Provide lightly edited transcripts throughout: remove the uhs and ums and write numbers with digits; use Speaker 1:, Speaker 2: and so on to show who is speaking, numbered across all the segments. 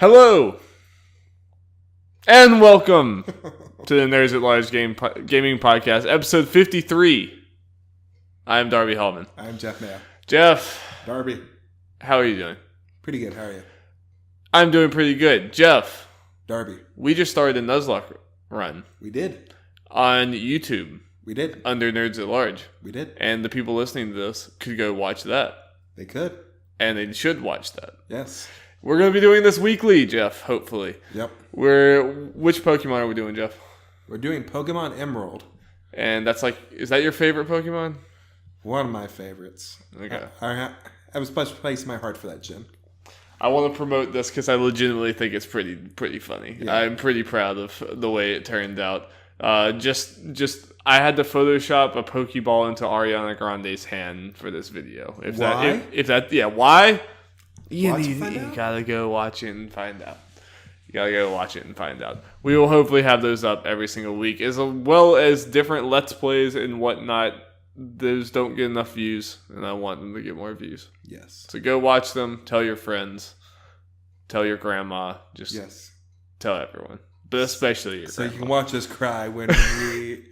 Speaker 1: Hello, and welcome to the Nerds at Large Gaming Podcast, episode 53. I'm Darby Hallman.
Speaker 2: I'm Jeff Mayo.
Speaker 1: Jeff.
Speaker 2: Darby.
Speaker 1: How are you doing?
Speaker 2: Pretty good. How are you?
Speaker 1: I'm doing pretty good. Jeff.
Speaker 2: Darby.
Speaker 1: We just started a Nuzlocke run.
Speaker 2: We did.
Speaker 1: On YouTube.
Speaker 2: We did.
Speaker 1: Under Nerds at Large.
Speaker 2: We did.
Speaker 1: And the people listening to this could go watch that.
Speaker 2: They could.
Speaker 1: And they should watch that.
Speaker 2: Yes.
Speaker 1: We're going to be doing this weekly, Jeff, hopefully.
Speaker 2: Yep.
Speaker 1: Which Pokemon are we doing, Jeff?
Speaker 2: We're doing Pokemon Emerald.
Speaker 1: And that's is that your favorite Pokemon?
Speaker 2: One of my favorites.
Speaker 1: Okay.
Speaker 2: I have a special place in my heart for that gym.
Speaker 1: I want to promote this because I legitimately think it's pretty funny. Yeah. I'm pretty proud of the way it turned out. I had to Photoshop a Pokeball into Ariana Grande's hand for this video. Why? You gotta go watch it and find out. We will hopefully have those up every single week, as well as different Let's Plays and whatnot. Those don't get enough views, and I want them to get more views.
Speaker 2: Yes.
Speaker 1: So go watch them. Tell your friends. Tell your grandma. Just tell everyone, but especially your grandma.
Speaker 2: So you can watch us cry when we,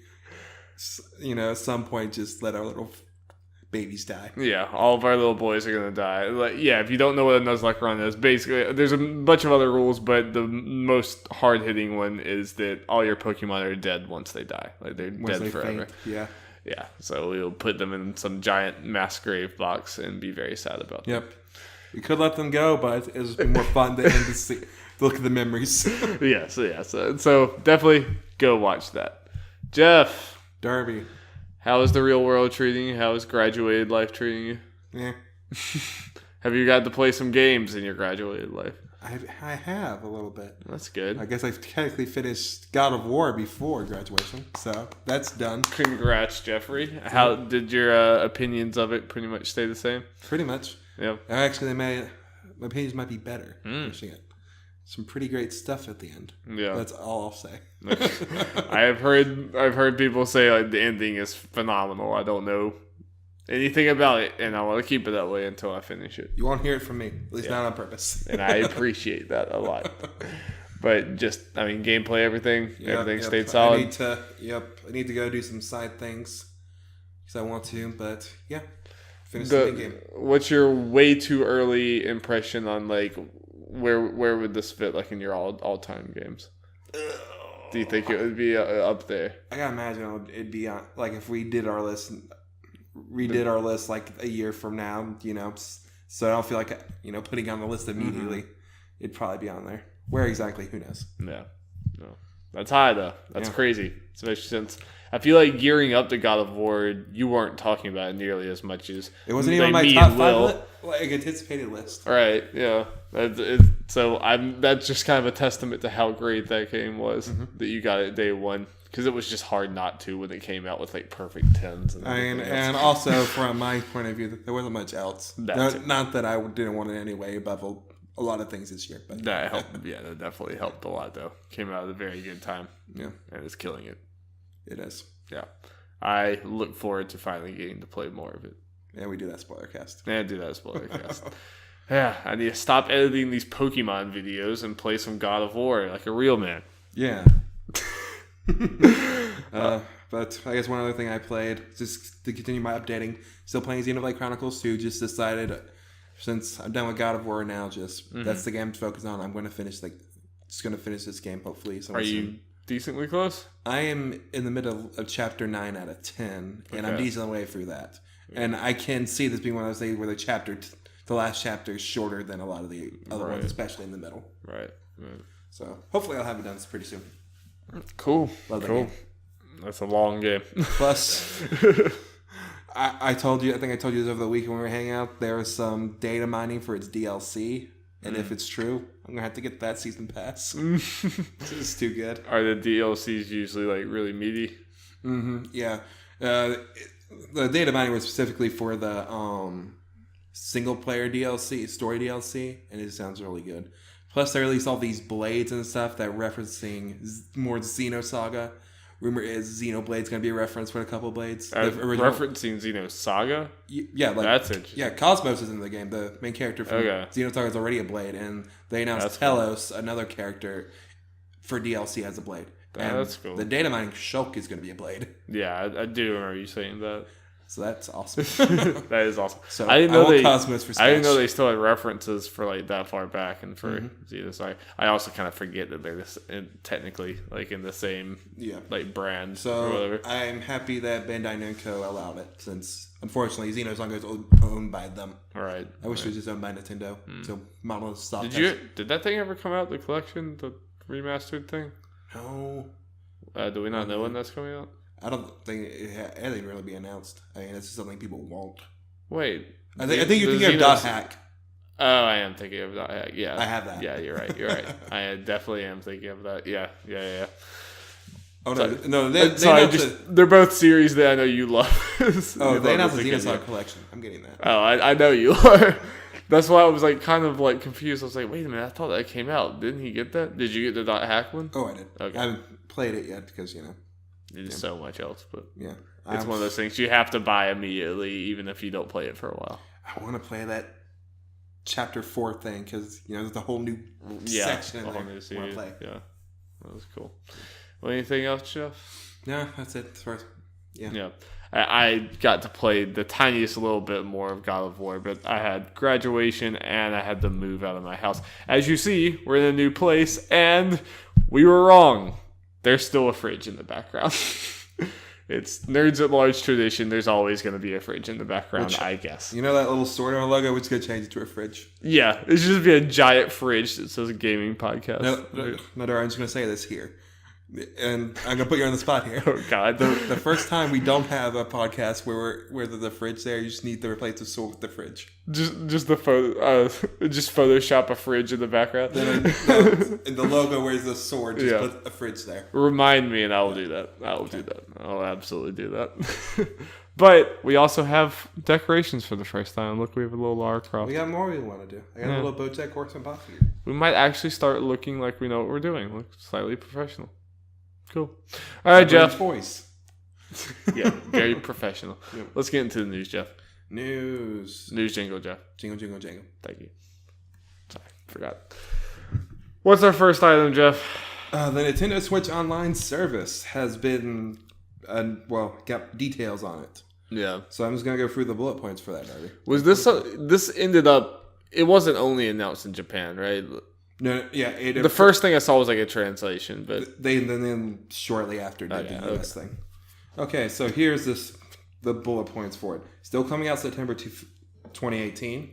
Speaker 2: at some point, just let our little babies die.
Speaker 1: Yeah, all of our little boys are gonna die. If you don't know what a Nuzlocke run is, basically there's a bunch of other rules, but the most hard hitting one is that all your Pokemon are dead once they die. They're dead forever.
Speaker 2: Faint.
Speaker 1: Yeah. So we'll put them in some giant mass grave box and be very sad about them.
Speaker 2: Yep. We could let them go, but it was more fun to look at the memories.
Speaker 1: Yes. So definitely go watch that. Jeff.
Speaker 2: Darby.
Speaker 1: How is the real world treating you? How is graduated life treating you?
Speaker 2: Yeah.
Speaker 1: Have you got to play some games in your graduated life?
Speaker 2: I have a little bit.
Speaker 1: That's good.
Speaker 2: I guess I technically finished God of War before graduation, so that's done.
Speaker 1: Congrats, Jeffrey. How did your opinions of it pretty much stay the same?
Speaker 2: Pretty my opinions might be better finishing it. Some pretty great stuff at the end. Yeah, that's all I'll say.
Speaker 1: I've heard people say the ending is phenomenal. I don't know anything about it, and I want to keep it that way until I finish it.
Speaker 2: You won't hear it from me, at least not on purpose.
Speaker 1: And I appreciate that a lot. But gameplay, everything stayed solid.
Speaker 2: I need to go do some side things because I want to. But finish the game.
Speaker 1: What's your way too early impression on where would this fit in your all time games? Do you think it would be up there?
Speaker 2: I gotta imagine it'd be on, if we did our list, redid our list a year from now, so I don't feel like putting on the list immediately. It'd probably be on there. Where exactly? Who knows?
Speaker 1: Yeah, no, that's high though. That's crazy, especially since I feel like gearing up to God of War, you weren't talking about it nearly as much as
Speaker 2: it wasn't even my top 5 anticipated list.
Speaker 1: Right? Yeah. So that's just kind of a testament to how great that game was that you got it day one, because it was just hard not to when it came out with perfect 10s.
Speaker 2: And also from my point of view, there wasn't much else. Not that I didn't want it anyway above a lot of things this year, but
Speaker 1: that helped. Yeah, that definitely helped a lot though. Came out at a very good time.
Speaker 2: Yeah,
Speaker 1: and it's killing it.
Speaker 2: It is.
Speaker 1: Yeah. I look forward to finally getting to play more of it.
Speaker 2: And we do that spoiler cast.
Speaker 1: Yeah, I need to stop editing these Pokemon videos and play some God of War like a real man.
Speaker 2: Yeah. But I guess one other thing I played, just to continue my updating, still playing Xenoblade Chronicles 2, just decided, since I'm done with God of War now, that's the game to focus on. I'm going to finish this game, hopefully.
Speaker 1: Are you decently close?
Speaker 2: I am in the middle of chapter 9 out of 10, and I'm decently way through that. Yeah. And I can see this being one of those things where the last chapter is shorter than a lot of the other ones, especially in the middle.
Speaker 1: Right.
Speaker 2: So hopefully I'll have it done pretty soon.
Speaker 1: Cool. That's a long game.
Speaker 2: Plus, I think I told you this over the weekend when we were hanging out. There was some data mining for its DLC. And if it's true, I'm going to have to get that season pass. This is too good.
Speaker 1: Are the DLCs usually really meaty?
Speaker 2: Mm-hmm. Yeah. The data mining was specifically for the single player DLC, story DLC, and it sounds really good. Plus, they released all these blades and stuff that referencing more Xenosaga, rumor is Xenoblade's going to be a reference for a couple blades.
Speaker 1: Referencing Xeno Saga?
Speaker 2: Yeah, like
Speaker 1: that's interesting.
Speaker 2: Yeah, Cosmos is in the game. The main character from Xenosaga is already a blade, and they announced Telos, another character, for DLC as a blade.
Speaker 1: That's cool.
Speaker 2: The data mining Shulk is going to be a blade.
Speaker 1: Yeah, I do remember you saying that.
Speaker 2: So that's awesome.
Speaker 1: That is awesome.
Speaker 2: So I didn't know Cosmos for Smash.
Speaker 1: I didn't know they still had references for like that far back and for Xenosaga. I also kind of forget that they're technically like in the same like brand or whatever.
Speaker 2: I'm happy that Bandai Namco allowed it, since unfortunately Xenosaga is owned by them.
Speaker 1: Right.
Speaker 2: I wish it was just owned by Nintendo. So model stock.
Speaker 1: Did that thing ever come out? The collection, the remastered thing?
Speaker 2: No.
Speaker 1: Do we not know when that's coming out?
Speaker 2: I don't think it didn't really be announced. I mean, it's just something people want.
Speaker 1: Wait.
Speaker 2: I think you're thinking of Dot Hack.
Speaker 1: Oh, I am thinking of Dot Hack. Yeah.
Speaker 2: I have that.
Speaker 1: Yeah, you're right. I definitely am thinking of that. Yeah.
Speaker 2: Oh, no.
Speaker 1: They're both series that I know you love.
Speaker 2: They announced the Xenosaga collection. I'm getting that.
Speaker 1: Oh, I know you are. That's why I was like kind of like confused. I was like, wait a minute, I thought that came out. Didn't he get that? Did you get the Dot Hack one?
Speaker 2: Oh, I did.
Speaker 1: Okay.
Speaker 2: I haven't played it yet because,
Speaker 1: There's so much else, but
Speaker 2: yeah,
Speaker 1: it's one of those things you have to buy immediately, even if you don't play it for a while.
Speaker 2: I want to play that Chapter 4 thing because there's a whole new section in there.
Speaker 1: New series.
Speaker 2: I want to play.
Speaker 1: Yeah, that was cool. Well, anything else, Jeff?
Speaker 2: No, that's it. As far as
Speaker 1: I got to play the tiniest little bit more of God of War, but I had graduation and I had to move out of my house. As you see, we're in a new place, and we were wrong. There's still a fridge in the background. It's Nerds at Large tradition. There's always going to be a fridge in the background, I guess.
Speaker 2: You know that little sword on our logo? We're just going to change it to a fridge.
Speaker 1: Yeah, it should just be a giant fridge that says gaming podcast.
Speaker 2: No, I'm just going to say this here. And I'm going to put you on the spot here.
Speaker 1: Oh, God.
Speaker 2: The first time we don't have a podcast where there's a fridge there, you just need to replace the sword with the fridge.
Speaker 1: Just the photo, just Photoshop a fridge in the background.
Speaker 2: In the logo where's the sword, just put a fridge there.
Speaker 1: Remind me and I will do that. I'll absolutely do that. But we also have decorations for the first time. Look, we have a little Lara Croft.
Speaker 2: We got more we want to do. I got a little Bowtech Horse and Box here.
Speaker 1: We might actually start looking like we know what we're doing. Look slightly professional. Cool. All right, Jeff.
Speaker 2: Voice.
Speaker 1: Yeah, very professional. Yep. Let's get into the news, Jeff.
Speaker 2: News
Speaker 1: jingle, Jeff.
Speaker 2: Jingle.
Speaker 1: Thank you. Sorry, forgot. What's our first item, Jeff?
Speaker 2: The Nintendo Switch Online service has been, got details on it.
Speaker 1: Yeah.
Speaker 2: So I'm just going to go through the bullet points for that, Darby.
Speaker 1: Was this ended up, it wasn't only announced in Japan, right?
Speaker 2: No, yeah.
Speaker 1: The first thing I saw was like a translation, but
Speaker 2: then shortly after did the US thing. Okay, so here's the bullet points for it. Still coming out September 2018.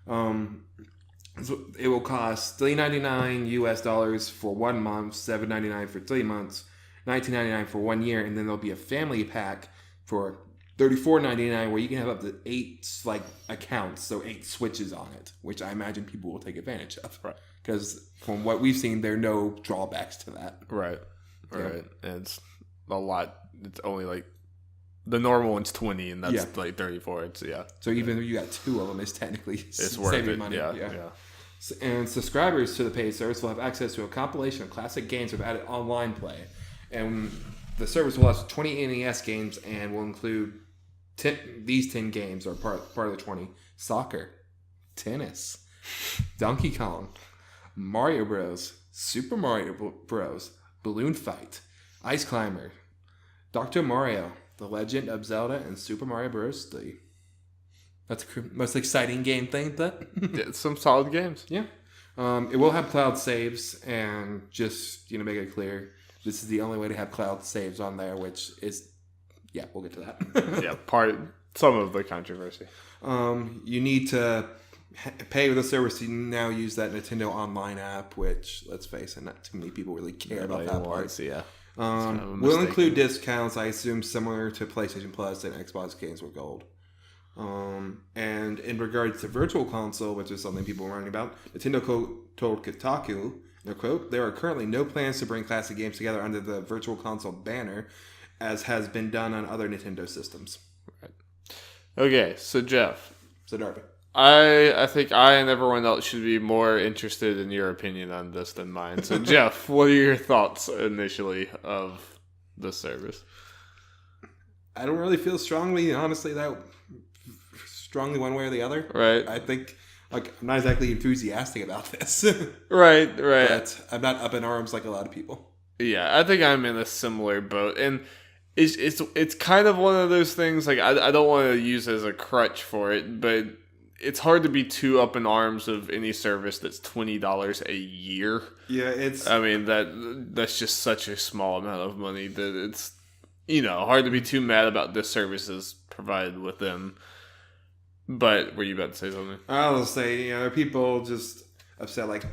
Speaker 2: So it will cost $3.99 US for 1 month, $7.99 for 3 months, $19.99 for 1 year, and then there'll be a family pack for $34.99 where you can have up to 8 accounts, so 8 switches on it, which I imagine people will take advantage of.
Speaker 1: Right.
Speaker 2: Because from what we've seen, there are no drawbacks to that.
Speaker 1: Right. And it's a lot. It's only like the normal one's 20, and that's like 34.
Speaker 2: So even if you got 2 of them, it's technically
Speaker 1: it's worth
Speaker 2: saving
Speaker 1: it.
Speaker 2: money.
Speaker 1: Yeah.
Speaker 2: And subscribers to the paid service will have access to a compilation of classic games with added online play, and the service will have 20 NES games and will include these 10 games are part of the 20: soccer, tennis, Donkey Kong, Mario Bros, Super Mario Bros, Balloon Fight, Ice Climber, Dr. Mario, The Legend of Zelda, and Super Mario Bros. 3. That's the most exciting game thing,
Speaker 1: It's some solid games.
Speaker 2: Yeah. It will have cloud saves, and just make it clear, this is the only way to have cloud saves on there, which is, we'll get to that.
Speaker 1: Some of the controversy.
Speaker 2: You need to pay with the service to now use that Nintendo Online app, which, let's face it, not too many people really care about that part. We'll include discounts, I assume, similar to PlayStation Plus and Xbox Games with Gold. And in regards to Virtual Console, which is something people are writing about, Nintendo told Kotaku, quote, there are currently no plans to bring classic games together under the Virtual Console banner, as has been done on other Nintendo systems.
Speaker 1: Right. Okay, so Jeff.
Speaker 2: So Darby.
Speaker 1: I think I and everyone else should be more interested in your opinion on this than mine. So Jeff, what are your thoughts initially of this service?
Speaker 2: I don't really feel strongly, honestly, one way or the other.
Speaker 1: Right.
Speaker 2: I think, I'm not exactly enthusiastic about this.
Speaker 1: Right.
Speaker 2: But I'm not up in arms like a lot of people.
Speaker 1: Yeah, I think I'm in a similar boat, and it's kind of one of those things. Like I don't want to use it as a crutch for it, but it's hard to be too up in arms of any service that's $20 a year.
Speaker 2: Yeah, it's.
Speaker 1: I mean that's just such a small amount of money that it's hard to be too mad about the services provided with them. But were you about to say something?
Speaker 2: I'll say people just upset like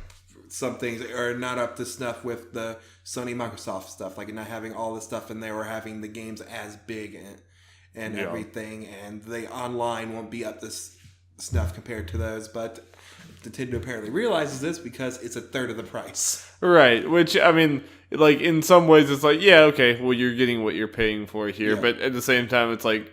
Speaker 2: some things are not up to snuff with the Sony Microsoft stuff, like not having all the stuff in there or having the games as big and everything, and the online won't be up to snuff compared to those. But Nintendo apparently realizes this because it's a third of the price.
Speaker 1: Right, which I mean, like in some ways it's like, yeah, okay, well you're getting what you're paying for here, but at the same time it's like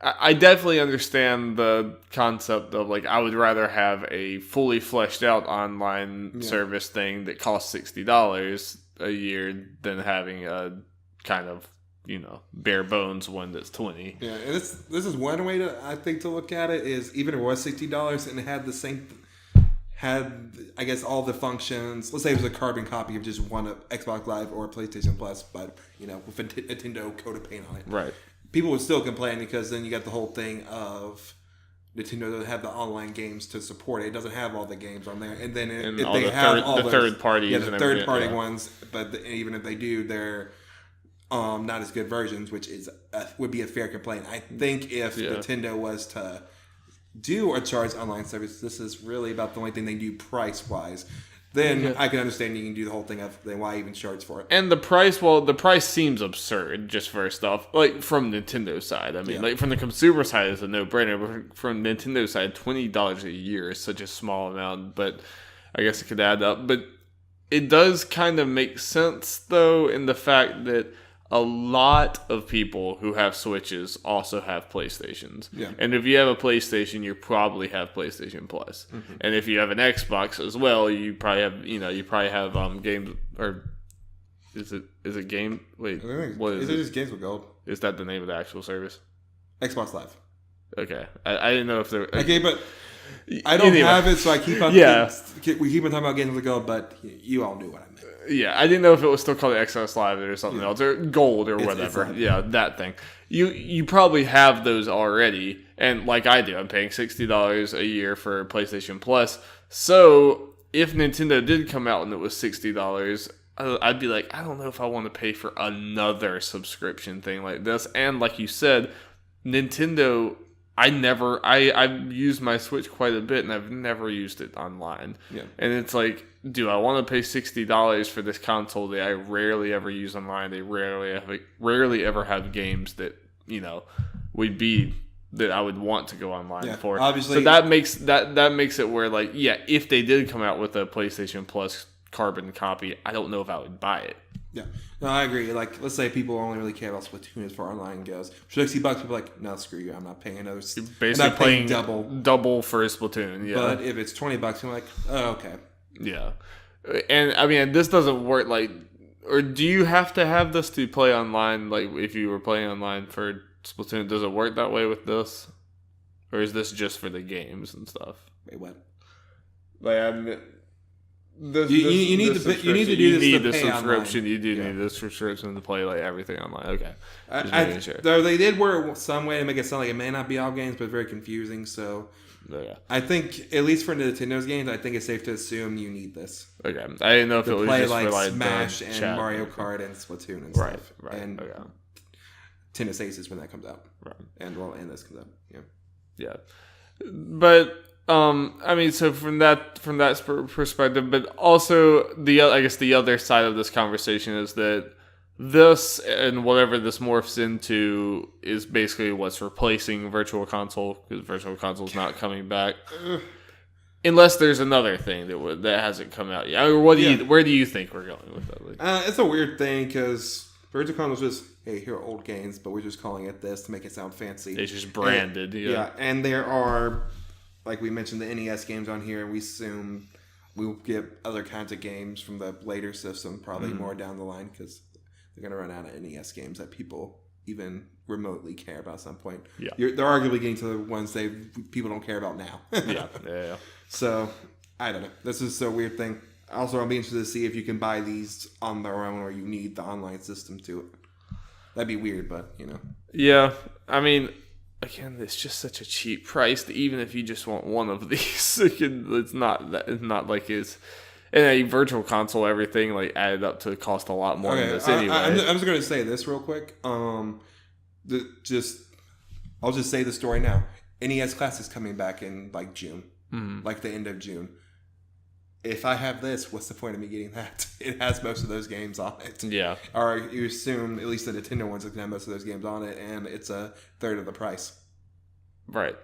Speaker 1: I definitely understand the concept of like I would rather have a fully fleshed out online service thing that costs $60 a year than having a kind of bare bones one that's $20.
Speaker 2: Yeah, and this is one way to look at it is even if it was $60 and it had I guess all the functions. Let's say it was a carbon copy of just one Xbox Live or PlayStation Plus, but with a Nintendo coat of paint on it.
Speaker 1: Right.
Speaker 2: People would still complain because then you got the whole thing of Nintendo doesn't have the online games to support it. It doesn't have all the games on there, and then if they have all the
Speaker 1: third parties,
Speaker 2: the third party ones, but even if they do, they're not as good versions, which would be a fair complaint. I think if Nintendo was to do a charge online service, this is really about the only thing they do price wise. Then I can understand you can do the whole thing of then why even charge for it.
Speaker 1: And the price seems absurd, just first off. Like, from Nintendo's side. I mean, like, from the consumer side, it's a no-brainer. But from Nintendo's side, $20 a year is such a small amount. But I guess it could add up. But it does kind of make sense, though, in the fact that a lot of people who have Switches also have PlayStations. Yeah. And if you have a PlayStation, you probably have PlayStation Plus. Mm-hmm. And if you have an Xbox as well, you probably have games, or is it game? Wait, what is it?
Speaker 2: Just Games with Gold.
Speaker 1: Is that the name of the actual service?
Speaker 2: Xbox Live.
Speaker 1: Okay. I didn't know if there.
Speaker 2: Okay, but I don't have it, so I keep on. We keep on talking about Games with Gold, but you all knew what I meant.
Speaker 1: Yeah, I didn't know if it was still called Xbox Live or something else, or Gold or whatever. It's that thing. You probably have those already, and like I do, I'm paying $60 a year for PlayStation Plus. So if Nintendo did come out and it was $60, I'd be like, I don't know if I want to pay for another subscription thing like this. And like you said, Nintendo, I've used my Switch quite a bit, and I've never used it online. Yeah. And it's like, do I want to pay $60 for this console that I rarely ever use online? They rarely ever have games that would be that I would want to go online for. Obviously, so that makes it where like if they did come out with a PlayStation Plus carbon copy, I don't know if I would buy it.
Speaker 2: Yeah, no, I agree. Like, let's say people only really care about Splatoon as far online goes. For $60, people are like, no, screw you. I'm not paying another.
Speaker 1: You're basically paying double for Splatoon. Yeah,
Speaker 2: but if it's $20, I'm like, oh, okay.
Speaker 1: Yeah, and I mean, this doesn't work. Like, or do you have to have this to play online? Like, if you were playing online for Splatoon, does it work that way with this, or is this just for the games and stuff?
Speaker 2: Wait, what?
Speaker 1: Like,
Speaker 2: you need the subscription.
Speaker 1: You do need the subscription to play like everything online. Okay.
Speaker 2: Sure. Though they did work some way to make it sound like it may not be all games, but very confusing. So I think at least for Nintendo's games, I think it's safe to assume you need this.
Speaker 1: Okay. I didn't know if it was
Speaker 2: play
Speaker 1: just
Speaker 2: like
Speaker 1: for like
Speaker 2: Smash and Mario Kart and Splatoon and stuff.
Speaker 1: Right.
Speaker 2: And Tennis Aces when that comes out. Right. And this comes out. Yeah.
Speaker 1: Yeah. But I mean, so from that perspective, but also I guess the other side of this conversation is that this and whatever this morphs into is basically what's replacing Virtual Console, because Virtual Console's not coming back, unless there's another thing that hasn't come out yet. I mean, where do you think we're going with that? Like,
Speaker 2: it's a weird thing because Virtual Console is just, hey, here are old games, but we're just calling it this to make it sound fancy.
Speaker 1: It's just branded.
Speaker 2: And there are, like we mentioned, the NES games on here, and we assume we'll get other kinds of games from the later system, probably more down the line, because they're going to run out of NES games that people even remotely care about at some point.
Speaker 1: Yeah.
Speaker 2: They're arguably getting to the ones people don't care about now.
Speaker 1: Yeah.
Speaker 2: So, I don't know. This is a weird thing. Also, I'll be interested to see if you can buy these on their own or you need the online system to it. That'd be weird, but,
Speaker 1: Yeah, I mean, again, it's just such a cheap price that even if you just want one of these, it's not like it's... And a virtual console, everything like added up to cost a lot more than this anyway.
Speaker 2: I'm just going to say this real quick. I'll just say the story now. NES Classic's coming back in like June, like the end of June. If I have this, what's the point of me getting that? It has most of those games on it.
Speaker 1: Yeah.
Speaker 2: Or you assume at least the Nintendo ones are going to have most of those games on it, and it's a third of the price.
Speaker 1: Right.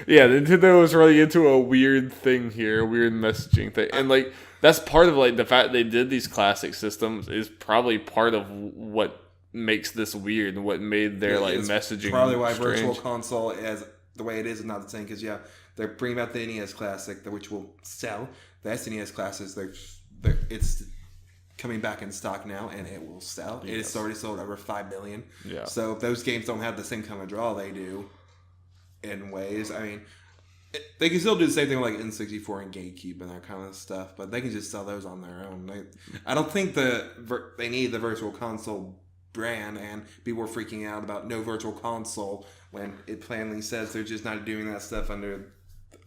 Speaker 1: Yeah, Nintendo was running into a weird thing here, a weird messaging thing, and like that's part of like the fact they did these classic systems is probably part of what makes this weird and what made their messaging
Speaker 2: probably why
Speaker 1: strange.
Speaker 2: Virtual Console is the way it is not the same, because they're bringing out the NES Classic, which will sell. The SNES Classics, it's coming back in stock now, and it will sell. Yes. It's already sold over 5 million.
Speaker 1: Yeah.
Speaker 2: So those games don't have the same kind of draw they do in ways. I mean, they can still do the same thing with like N64 and GameCube and that kind of stuff, but they can just sell those on their own. I don't think they need the Virtual Console brand, and people are freaking out about no Virtual Console when it plainly says they're just not doing that stuff under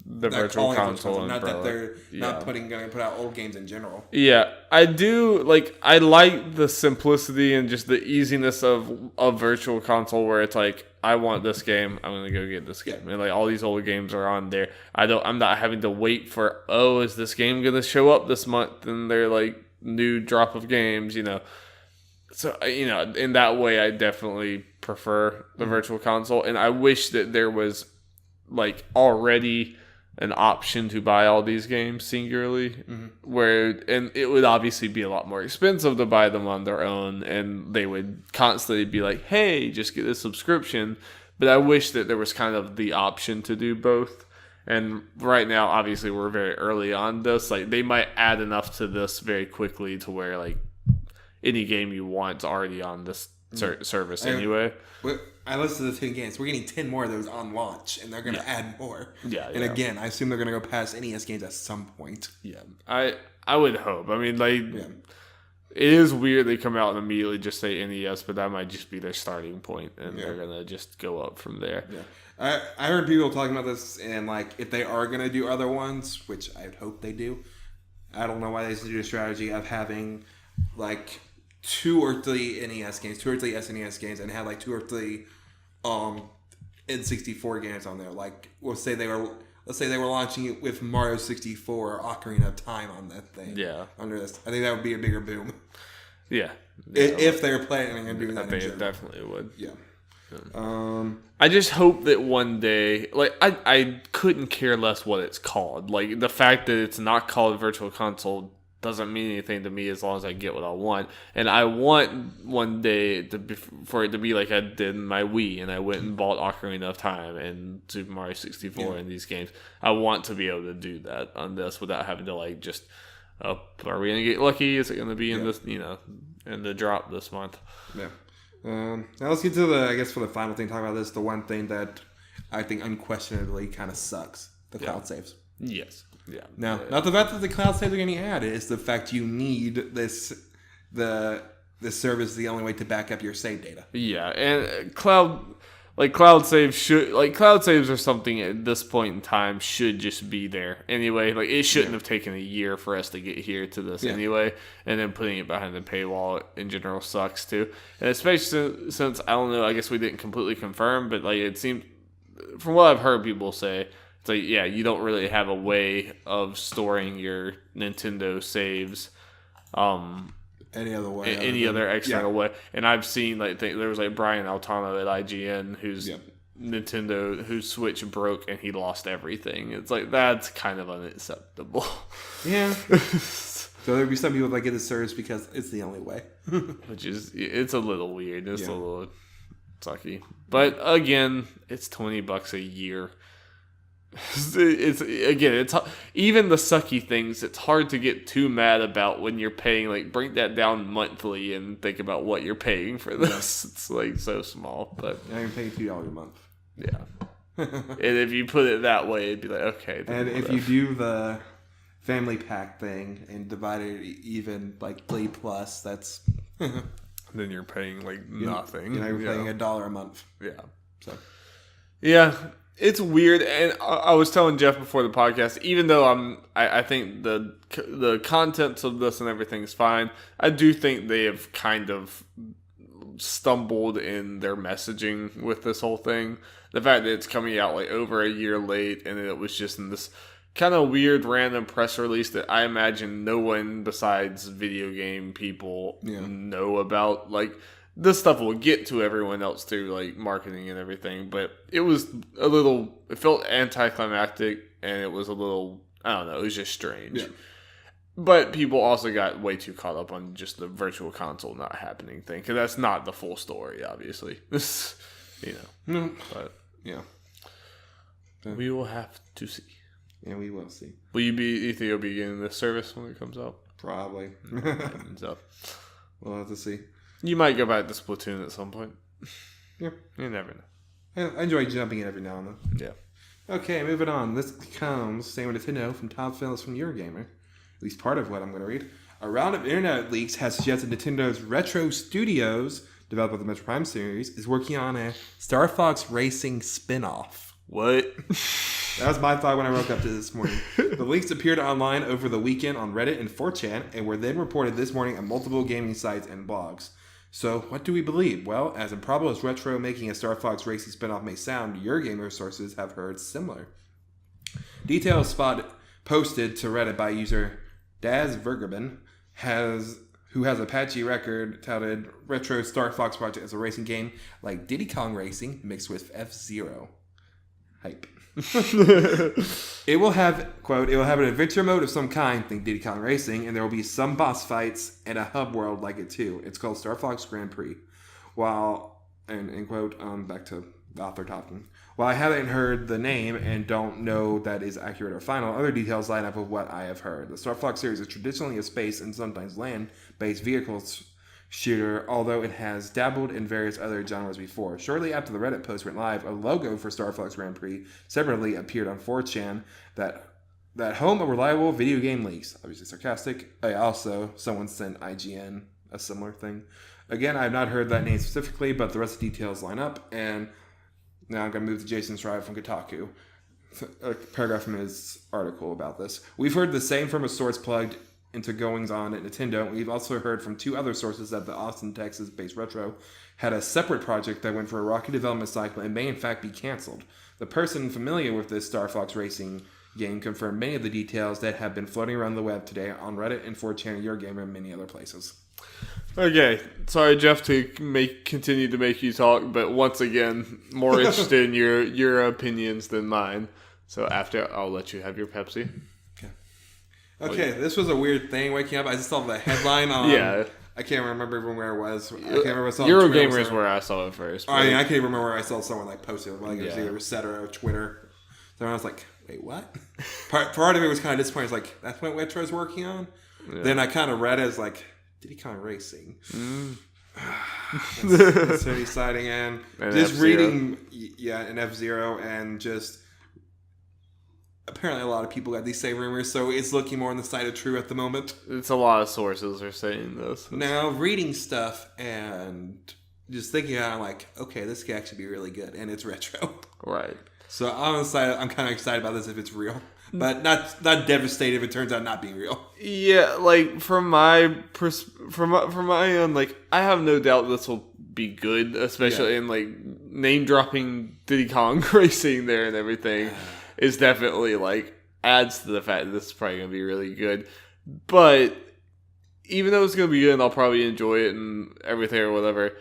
Speaker 1: the Virtual Console.
Speaker 2: Not that they're not going to put out old games in general.
Speaker 1: Yeah, I do I like the simplicity and just the easiness of Virtual Console, where it's like, I want this game, I'm gonna go get this game, and like all these old games are on there. I'm not having to wait for, is this game gonna show up this month? And they're like new drop of games, So in that way, I definitely prefer the Virtual Console, and I wish that there was like already an option to buy all these games singularly, and it would obviously be a lot more expensive to buy them on their own, and they would constantly be like, hey, just get a subscription. But I wish that there was kind of the option to do both. And right now, obviously, we're very early on this. Like, they might add enough to this very quickly to where like any game you want is already on this service anyway.
Speaker 2: I listed the 10 games. We're getting 10 more of those on launch, and they're going to add more.
Speaker 1: Yeah.
Speaker 2: And again, I assume they're going to go past NES games at some point.
Speaker 1: Yeah. I would hope. I mean, it is weird they come out and immediately just say NES, but that might just be their starting point, and they're going to just go up from there.
Speaker 2: Yeah. I heard people talking about this, and if they are going to do other ones, which I'd hope they do, I don't know why they do a strategy of having 2 or 3 NES games, 2 or 3 SNES games, and have 2 or 3 N64 games on there. Let's say they were launching it with Mario 64 or Ocarina of Time on that thing.
Speaker 1: Yeah.
Speaker 2: Under this, I think that would be a bigger boom.
Speaker 1: Yeah.
Speaker 2: If they were planning on doing that.
Speaker 1: They definitely would.
Speaker 2: Yeah.
Speaker 1: I just hope that one day, I couldn't care less what it's called. The fact that it's not called Virtual Console doesn't mean anything to me as long as I get what I want. And I want one day for it to be like I did in my Wii, and I went and bought Ocarina of Time and Super Mario 64 and these games. I want to be able to do that on this without having to just, are we going to get lucky? Is it going to be in this, in the drop this month?
Speaker 2: Yeah. Now let's get to for the final thing, talk about this, the one thing that I think unquestionably kind of sucks, the cloud saves.
Speaker 1: Yes. Yeah.
Speaker 2: Now, not the fact that the cloud saves are getting added, it's the fact you need this service is the only way to back up your save data.
Speaker 1: Yeah, and cloud saves are something at this point in time should just be there anyway. It shouldn't have taken a year for us to get here to this anyway, and then putting it behind the paywall in general sucks too. And especially since I don't know, I guess we didn't completely confirm, but it seemed from what I've heard people say, it's you don't really have a way of storing your Nintendo saves
Speaker 2: any other way,
Speaker 1: any other external way. And I've seen there was Brian Altano at IGN whose Nintendo, whose Switch broke and he lost everything. It's that's kind of unacceptable.
Speaker 2: Yeah. So there'd be some people that get the service because it's the only way.
Speaker 1: Which is, it's a little weird. It's a little sucky. But again, it's $20 a year. It's again, it's even the sucky things. It's hard to get too mad about when you're paying. Like, break that down monthly and think about what you're paying for this. It's like so small, but
Speaker 2: I'm paying $2 a month.
Speaker 1: Yeah. And if you put it that way, it'd be like, okay.
Speaker 2: And if you do the family pack thing and divide it even like 3+, that's
Speaker 1: then you're paying like nothing.
Speaker 2: You're paying $1 a month.
Speaker 1: Yeah.
Speaker 2: So.
Speaker 1: Yeah. It's weird, and I was telling Jeff before the podcast, even though I think the contents of this and everything is fine, I do think they have kind of stumbled in their messaging with this whole thing. The fact that it's coming out like over a year late, and it was just in this kind of weird random press release that I imagine no one besides video game people know about. Like, this stuff will get to everyone else through like marketing and everything, but it was it felt anticlimactic, and it was a little, I don't know, it was just strange. Yeah. But people also got way too caught up on just the virtual console not happening thing, because that's not the full story, obviously.
Speaker 2: No.
Speaker 1: But
Speaker 2: yeah,
Speaker 1: we will have to see.
Speaker 2: Yeah, we will see.
Speaker 1: You think you'll be getting this service when it comes out?
Speaker 2: Probably. We'll have to see.
Speaker 1: You might go back to Splatoon at some point.
Speaker 2: Yeah.
Speaker 1: You never know.
Speaker 2: I enjoy jumping in every now and then.
Speaker 1: Yeah.
Speaker 2: Okay, moving on. This comes, same with Nintendo, from Tom Phillips from Eurogamer. At least part of what I'm going to read. A round of internet leaks has suggested Nintendo's Retro Studios, developer of the Metro Prime series, is working on a Star Fox Racing spin-off.
Speaker 1: What?
Speaker 2: That was my thought when I woke up to this morning. The leaks appeared online over the weekend on Reddit and 4chan, and were then reported this morning on multiple gaming sites and blogs. So, what do we believe? Well, as improbable as Retro making a Star Fox Racing spinoff may sound, Eurogamer sources have heard similar. Details posted to Reddit by user Daz Vergerben, who has a patchy record, touted Retro Star Fox project as a racing game like Diddy Kong Racing mixed with F-Zero. Hype. It will have, quote, it will have an adventure mode of some kind, think Diddy Kong Racing, and there will be some boss fights and a hub world like it too. It's called Star Fox Grand Prix. End quote, back to the author talking. While I haven't heard the name and don't know that is accurate or final, other details line up with what I have heard. The Star Fox series is traditionally a space and sometimes land-based vehicles shooter, although it has dabbled in various other genres before. Shortly after the Reddit post went live, a logo for Star Fox Grand Prix separately appeared on 4chan that home of reliable video game leaks. Obviously sarcastic. Also, someone sent IGN a similar thing. Again, I have not heard that name specifically, but the rest of the details line up, and now I'm going to move to Jason Schreiber from Kotaku. A paragraph from his article about this. We've heard the same from a source plugged into goings-on at Nintendo. We've also heard from two other sources that the Austin, Texas-based Retro had a separate project that went for a rocky development cycle and may in fact be canceled. The person familiar with this Star Fox Racing game confirmed many of the details that have been floating around the web today on Reddit and 4chan, Eurogamer, and many other places.
Speaker 1: Okay, sorry, Jeff, to continue to make you talk, but once again, more interested in your opinions than mine. So after, I'll let you have your Pepsi.
Speaker 2: Okay, this was a weird thing. Waking up, I just saw the headline on.
Speaker 1: Yeah.
Speaker 2: I can't remember even where it was. I can't remember.
Speaker 1: Eurogamer is where I saw it first.
Speaker 2: I can't even remember where I saw someone like posted it. Like it was either Resetera or Twitter. So I was like, wait, what? Part of it was kind of disappointing. It's like, that's what Retro's working on? Yeah. Then I kind of read it as like, Diddy Kong Racing. That's very exciting. And just
Speaker 1: F-Zero.
Speaker 2: reading, an F-Zero, and just apparently a lot of people got these same rumors, so it's looking more on the side of true at the moment.
Speaker 1: It's a lot of sources are saying this.
Speaker 2: Now, reading stuff and just thinking about it, I'm like, okay, this could actually be really good, and it's Retro.
Speaker 1: Right.
Speaker 2: So I'm kind of excited about this if it's real. But not devastated if it turns out not being real.
Speaker 1: Yeah, like from my end, like I have no doubt this will be good, especially in like name dropping Diddy Kong Racing there and everything is definitely like adds to the fact that this is probably gonna be really good. But even though it's gonna be good and I'll probably enjoy it and everything or whatever,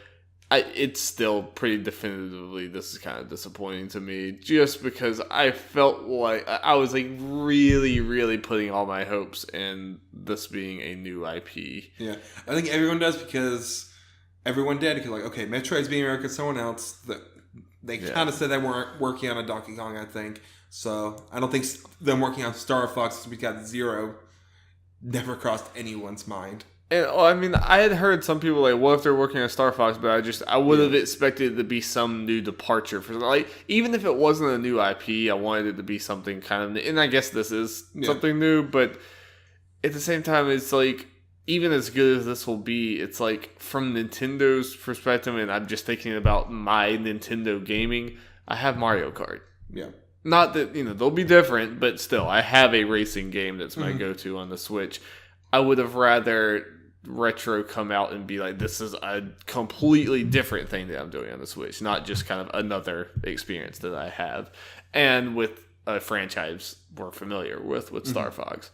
Speaker 1: it's still pretty definitively this is kind of disappointing to me, just because I felt like I was like really, really putting all my hopes in this being a new IP.
Speaker 2: Yeah, I think everyone does because everyone did because like, okay, Metroid's being worked with someone else. They kind of said they weren't working on a Donkey Kong, I think. So I don't think them working on Star Fox, we got zero, never crossed anyone's mind.
Speaker 1: And, I mean, I had heard some people like, what if they're working on Star Fox? But I would have expected it to be some new departure for like, even if it wasn't a new IP, I wanted it to be something kind of new. And I guess this is something new, but at the same time, it's like, even as good as this will be, it's like from Nintendo's perspective, and I'm just thinking about my Nintendo gaming. I have Mario Kart.
Speaker 2: Yeah.
Speaker 1: Not that, they'll be different, but still, I have a racing game that's my go-to on the Switch. I would have rather Retro come out and be like, this is a completely different thing that I'm doing on the Switch, not just kind of another experience that I have. And with a franchise we're familiar with Star Fox.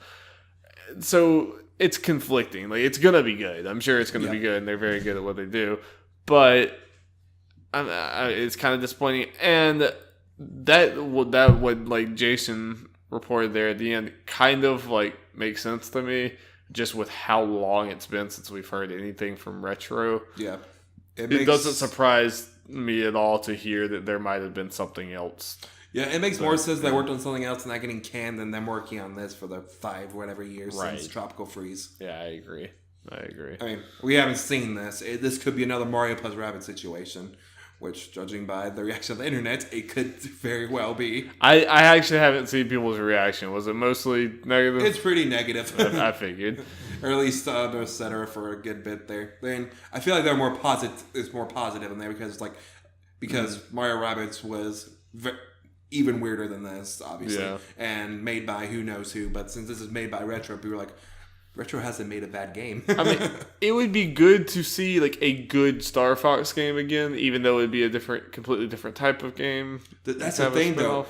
Speaker 1: So it's conflicting. Like, it's going to be good. I'm sure it's going to be good, and they're very good at what they do. But it's kind of disappointing. And that would, like Jason reported there at the end, kind of, like, makes sense to me. Just with how long it's been since we've heard anything from Retro. Yeah. It doesn't surprise me at all to hear that there might have been something else.
Speaker 2: Yeah, it makes more sense they worked on something else and not getting canned than them working on this for the 5 whatever years since Tropical Freeze.
Speaker 1: Yeah, I agree. I
Speaker 2: mean, we haven't seen this. This could be another Mario plus Rabbids situation. Which, judging by the reaction of the internet, it could very well be.
Speaker 1: I actually haven't seen people's reaction. Was it mostly negative?
Speaker 2: It's pretty negative.
Speaker 1: I figured.
Speaker 2: Or at least no cetera for a good bit there. Then I feel like they're more positive. It's more positive in there because Mario Rabbids was even weirder than this, obviously, and made by who knows who. But since this is made by Retro, people were like, Retro hasn't made a bad game.
Speaker 1: I mean, it would be good to see like a good Star Fox game again, even though it would be a completely different type of game.
Speaker 2: That's the thing, though.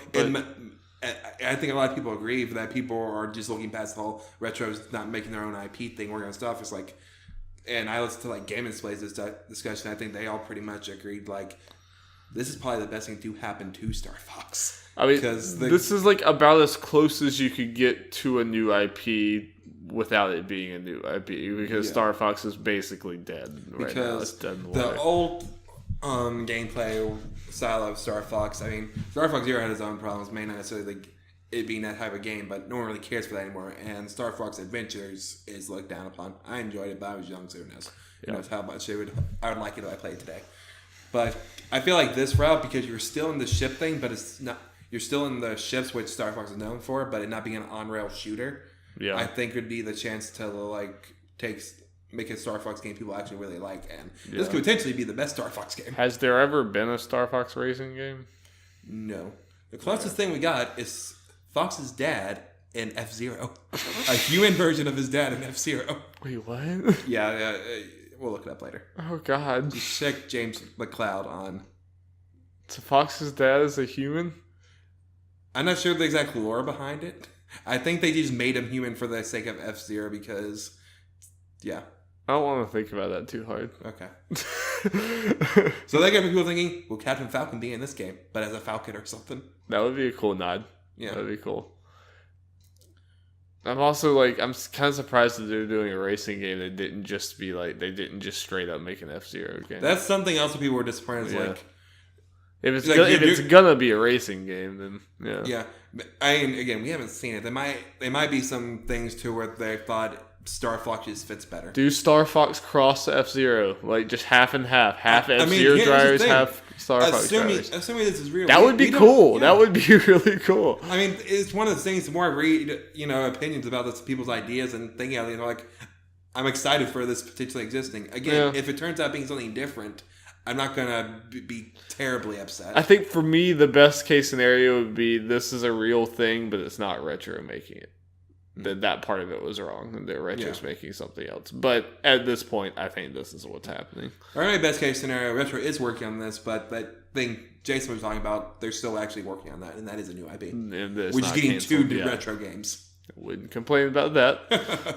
Speaker 2: I think a lot of people agree that people are just looking past the whole Retro's not making their own IP thing, working on stuff. It's like, and I listened to like Game Display's discussion. I think they all pretty much agreed like, this is probably the best thing to happen to Star Fox.
Speaker 1: I mean, this is like about as close as you could get to a new IP without it being a new IP, because Star Fox is basically dead right now. It's dead in the water.
Speaker 2: The old gameplay style of Star Fox, I mean, Star Fox Zero had its own problems, may not necessarily like it being that type of game, but no one really cares for that anymore. And Star Fox Adventures is looked down upon. I enjoyed it, but I was young, so who knows how much I would like it if I played today. But I feel like this route, because you're still in the ship thing, but it's not. You're still in the ships, which Star Fox is known for, but it not being an on-rail shooter. Yeah, I think would be the chance to like make a Star Fox game people actually really like, and this could potentially be the best Star Fox game.
Speaker 1: Has there ever been a Star Fox racing game?
Speaker 2: No. The closest thing we got is Fox's dad in F-Zero, a human version of his dad in F-Zero.
Speaker 1: Wait, what?
Speaker 2: Yeah, we'll look it up later.
Speaker 1: Oh God!
Speaker 2: Just check James McLeod on.
Speaker 1: So Fox's dad is a human?
Speaker 2: I'm not sure the exact lore behind it. I think they just made him human for the sake of F-Zero because, I
Speaker 1: don't want to think about that too hard.
Speaker 2: Okay. So that got people thinking, will Captain Falcon be in this game, but as a Falcon or something?
Speaker 1: That would be a cool nod. Yeah. That would be cool. I'm also I'm kind of surprised that they're doing a racing game that didn't just straight up make an F-Zero game.
Speaker 2: That's something else that people were disappointed.
Speaker 1: If it's gonna be a racing game, then
Speaker 2: yeah. Again, we haven't seen it. There might be some things to where they thought Star Fox just fits better.
Speaker 1: Do Star Fox cross F-Zero, like just half and half F-Zero drivers, half Star Fox drivers.
Speaker 2: Assuming this is real,
Speaker 1: that would be cool. Yeah. That would be really cool.
Speaker 2: I mean, it's one of the things. The more I read, opinions about this, people's ideas and thinking out, like, I'm excited for this potentially existing. Again, if it turns out being something different, I'm not going to be terribly upset.
Speaker 1: I think for me, the best case scenario would be this is a real thing, but it's not Retro making it. That part of it was wrong, and that Retro's making something else. But at this point, I think this is what's happening.
Speaker 2: All right, best case scenario, Retro is working on this, but that thing Jason was talking about, they're still actually working on that, and that is a new IP. We're just getting 2 new Retro games.
Speaker 1: Wouldn't complain about that.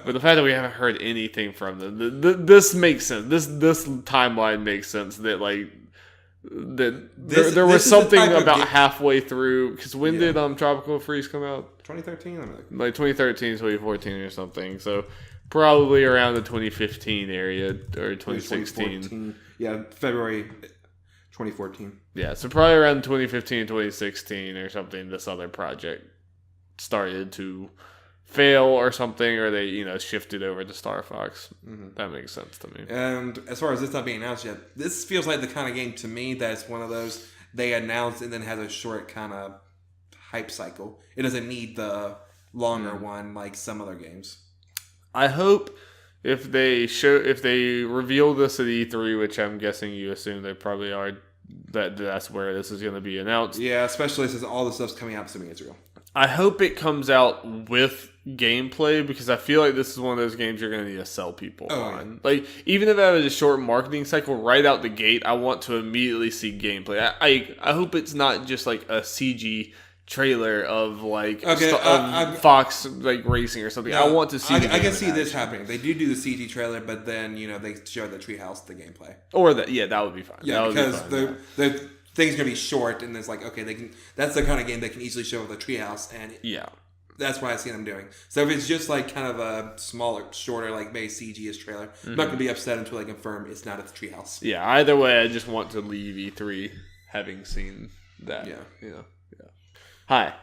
Speaker 1: But the fact that we haven't heard anything from them, this makes sense. This timeline makes sense that there was something about halfway through. Because when did Tropical Freeze come out?
Speaker 2: 2013?
Speaker 1: Like 2013, 2014 or something. So probably around the 2015 area or 2016.
Speaker 2: Yeah, February 2014.
Speaker 1: Yeah, so probably around 2015, 2016 or something, this other project started to fail or something, or they, shifted over to Star Fox. Mm-hmm. That makes sense to me.
Speaker 2: And as far as this not being announced yet, this feels like the kind of game to me that's one of those they announce and then has a short kind of hype cycle. It doesn't need the longer one like some other games.
Speaker 1: I hope if they reveal this at E3, which I'm guessing you assume they probably are, that's where this is going to be announced.
Speaker 2: Yeah, especially since all the stuff's coming out assuming it's real.
Speaker 1: I hope it comes out with gameplay, because I feel like this is one of those games you're going to need to sell people on. Yeah. Like, even if I have a short marketing cycle right out the gate, I want to immediately see gameplay. I hope it's not just like a CG trailer of Fox like racing or something. I want to see.
Speaker 2: I can see this happening. They do the CG trailer, but then they show the treehouse, the gameplay,
Speaker 1: or that. Yeah, that would be fine.
Speaker 2: Yeah, because the thing's gonna be short, and it's like, okay, they can. That's the kind of game they can easily show the treehouse, and that's what I see them doing. So if it's just like kind of a smaller, shorter, like maybe CG-ish trailer, I'm not gonna be upset until they confirm it's not at the treehouse.
Speaker 1: Yeah. Either way, I just want to leave E3 having seen that. Yeah. Hi.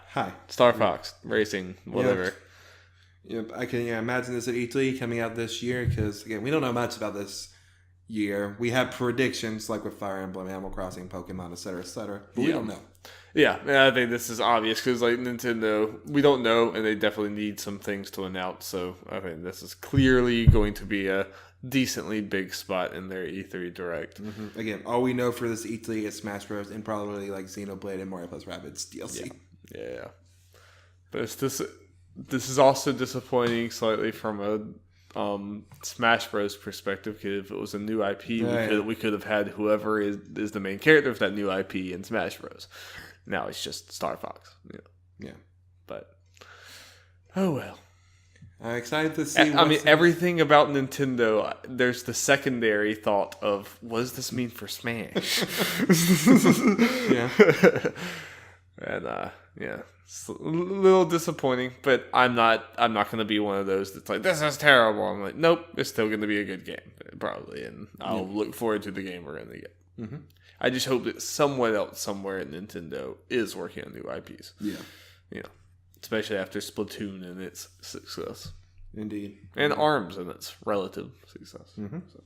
Speaker 1: Star Fox Racing, whatever.
Speaker 2: Yep. I can imagine this at E3 coming out this year, because again, we don't know much about this year. We have predictions like with Fire Emblem, Animal Crossing, Pokemon, etc., but we don't know.
Speaker 1: Yeah, I think this is obvious because like Nintendo, we don't know, and they definitely need some things to announce. So I think this is clearly going to be a decently big spot in their E3 Direct.
Speaker 2: Mm-hmm. Again, all we know for this E3 is Smash Bros. And probably like Xenoblade and Mario Plus Rabbids DLC.
Speaker 1: Yeah. But this is also disappointing slightly from a Smash Bros. Perspective, because if it was a new IP, we could have had whoever is the main character of that new IP in Smash Bros. Now it's just Star Fox. Yeah. But oh well.
Speaker 2: I'm excited to see.
Speaker 1: Everything about Nintendo. There's the secondary thought of, what does this mean for Smash?
Speaker 2: Yeah.
Speaker 1: And it's a little disappointing, but I'm not going to be one of those that's like, this is terrible. I'm like, nope, it's still going to be a good game, probably, and I'll look forward to the game we're going to get. Mm-hmm. I just hope that someone else somewhere at Nintendo is working on new IPs. Yeah. Especially after Splatoon and its success.
Speaker 2: Indeed.
Speaker 1: And ARMS and its relative success.
Speaker 2: Mm-hmm. So.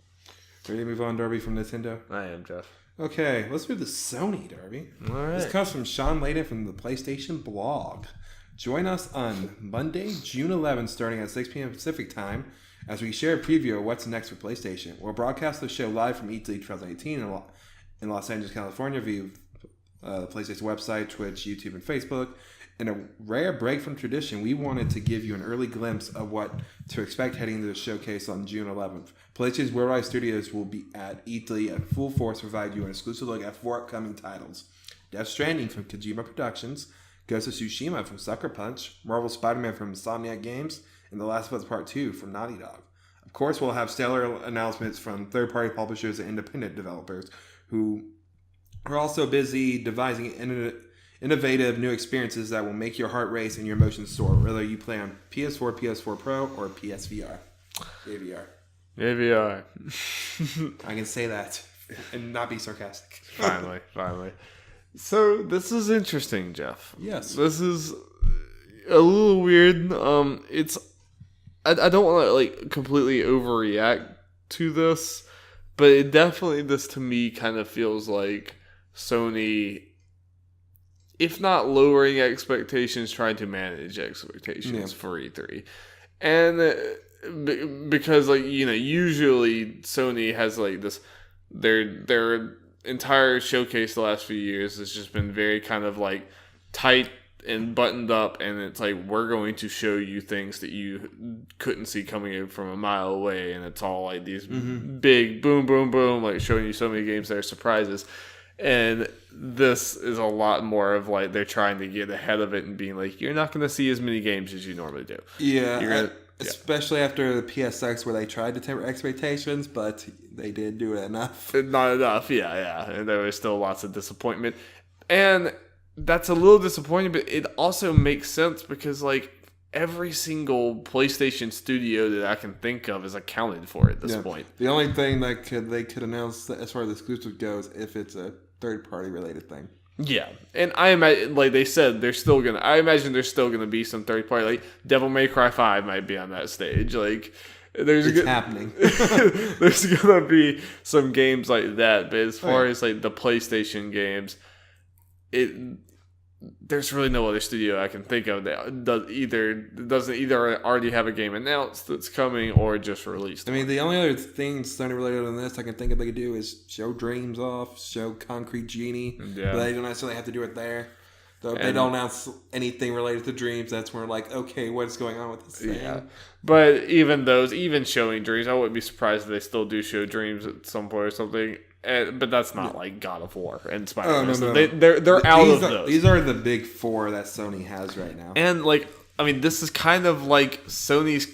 Speaker 2: Ready to move on, Darby, from Nintendo?
Speaker 1: I am, Jeff.
Speaker 2: Okay, let's move to Sony, Darby.
Speaker 1: All right.
Speaker 2: This comes from Sean Layden from the PlayStation blog. Join us on Monday, June 11th, starting at 6 p.m. Pacific time, as we share a preview of what's next for PlayStation. We'll broadcast the show live from E3 2018 in Los Angeles, California, via the PlayStation website, Twitch, YouTube, and Facebook. In a rare break from tradition, we wanted to give you an early glimpse of what to expect heading into the showcase on June 11th. PlayStation's Worldwide Studios will be at E3 at full force to provide you an exclusive look at 4 upcoming titles. Death Stranding from Kojima Productions, Ghost of Tsushima from Sucker Punch, Marvel Spider-Man from Insomniac Games, and The Last of Us Part 2 from Naughty Dog. Of course, we'll have stellar announcements from third-party publishers and independent developers who are also busy devising innovative new experiences that will make your heart race and your emotions soar, whether you play on PS4, PS4 Pro, or PSVR. AVR.
Speaker 1: AVR.
Speaker 2: I can say that and not be sarcastic.
Speaker 1: Finally. So, this is interesting, Jeff.
Speaker 2: Yes.
Speaker 1: This is a little weird. I don't want to, completely overreact to this, but it definitely, this to me kind of feels like Sony, if not lowering expectations, trying to manage expectations for E3. And because, usually Sony has, this, their entire showcase the last few years has just been very kind of, tight and buttoned up, and it's we're going to show you things that you couldn't see coming in from a mile away, and it's all, these big boom, boom, boom, showing you so many games that are surprises. And this is a lot more of they're trying to get ahead of it and being you're not going to see as many games as you normally do.
Speaker 2: Yeah, especially after the PSX where they tried to temper expectations, but they did do it enough.
Speaker 1: Not enough, yeah. And there was still lots of disappointment. And that's a little disappointing, but it also makes sense because every single PlayStation studio that I can think of is accounted for at this point.
Speaker 2: The only thing that they could announce as far as exclusive goes, if it's a third-party related thing.
Speaker 1: Yeah, and I imagine, like they said, I imagine there's still gonna be some third party, like Devil May Cry 5 might be on that stage. Like,
Speaker 2: It's happening.
Speaker 1: There's gonna be some games like that, but as far as like the PlayStation games, there's really no other studio I can think of that doesn't either already have a game announced that's coming or just released.
Speaker 2: I mean, the only other thing Sony related on this I can think of they could do is show Dreams off, show Concrete Genie.
Speaker 1: Yeah.
Speaker 2: But they don't necessarily have to do it there. So if they don't announce anything related to Dreams, that's where like, okay, what's going on with this thing?
Speaker 1: Yeah. But even showing Dreams, I wouldn't be surprised if they still do show Dreams at some point or something. But that's not like God of War and Spider-Man.
Speaker 2: No.
Speaker 1: They're out of those.
Speaker 2: These are the big four that Sony has right now.
Speaker 1: And like, I mean, this is kind of like Sony's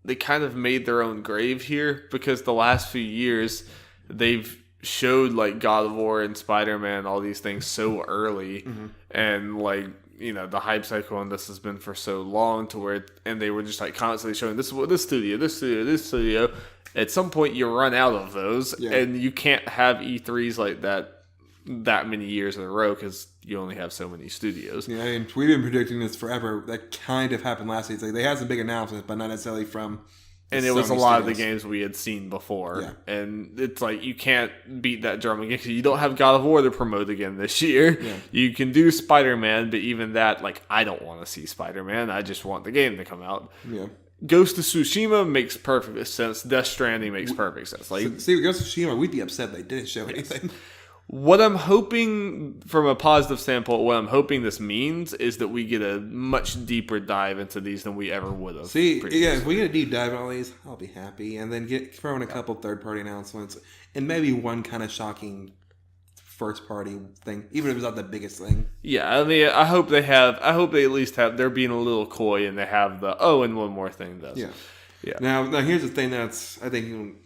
Speaker 1: they kind of made their own grave here, because the last few years they've showed like God of War and Spider-Man, all these things so early, and like, you know, the hype cycle on this has been for so long to where, and they were just like constantly showing this studio. At some point, you run out of those, and you can't have E3s like that many years in a row because you only have so many studios.
Speaker 2: Yeah, and we've been predicting this forever. That kind of happened last year. It's like they had some big announcements, but not necessarily from.
Speaker 1: And it was a lot of the games we had seen before. Yeah. And it's like, you can't beat that drum again because you don't have God of War to promote again this year. Yeah. You can do Spider-Man, but even that, like, I don't want to see Spider-Man. I just want the game to come out. Yeah. Ghost of Tsushima makes perfect sense. Death Stranding makes perfect sense. Like,
Speaker 2: see, Ghost of Tsushima, we'd be upset they didn't show anything.
Speaker 1: What I'm hoping, from a positive standpoint, what I'm hoping this means is that we get a much deeper dive into these than we ever would have.
Speaker 2: See, if we get a deep dive on all these, I'll be happy. And then throw in a couple third-party announcements and maybe one kind of shocking first-party thing, even if it's not the biggest thing.
Speaker 1: Yeah, I mean, I hope they at least have, they're being a little coy and they have and one more thing does.
Speaker 2: Yeah. Now here's the thing that's, I think, you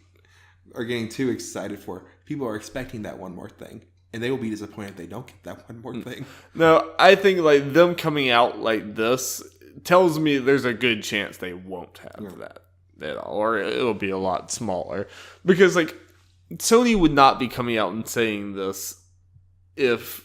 Speaker 2: are getting too excited for. People are expecting that one more thing, and they will be disappointed if they don't get that one more thing.
Speaker 1: No, I think like them coming out like this tells me there's a good chance they won't have that at all, or it'll be a lot smaller. Because like Sony would not be coming out and saying this if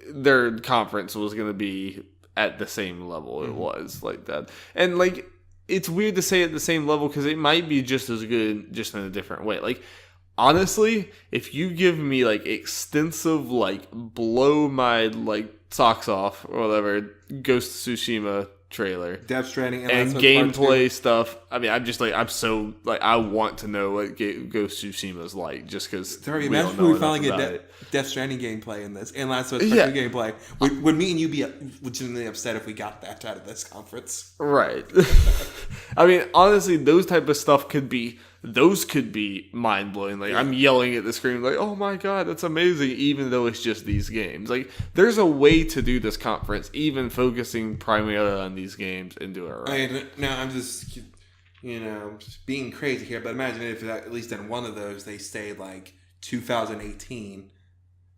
Speaker 1: their conference was going to be at the same level it was like that. And like, it's weird to say at the same level because it might be just as good, just in a different way. Like, honestly, if you give me like extensive, like blow my like socks off or whatever Ghost of Tsushima trailer,
Speaker 2: Death Stranding,
Speaker 1: and gameplay stuff, I mean, I'm just like, I'm so like, I want to know what Ghost of Tsushima is like, just because.
Speaker 2: Imagine when we finally get Death Stranding gameplay in this, and Last of Us gameplay. Would me and you be legitimately upset if we got that out of this conference?
Speaker 1: Right. I mean, honestly, those type of stuff could be mind blowing. Like, I'm yelling at the screen, like, "Oh my god, that's amazing!" Even though it's just these games. Like, there's a way to do this conference, even focusing primarily on these games, and do it right.
Speaker 2: Now I'm just, being crazy here, but imagine if at least in one of those they stayed like 2018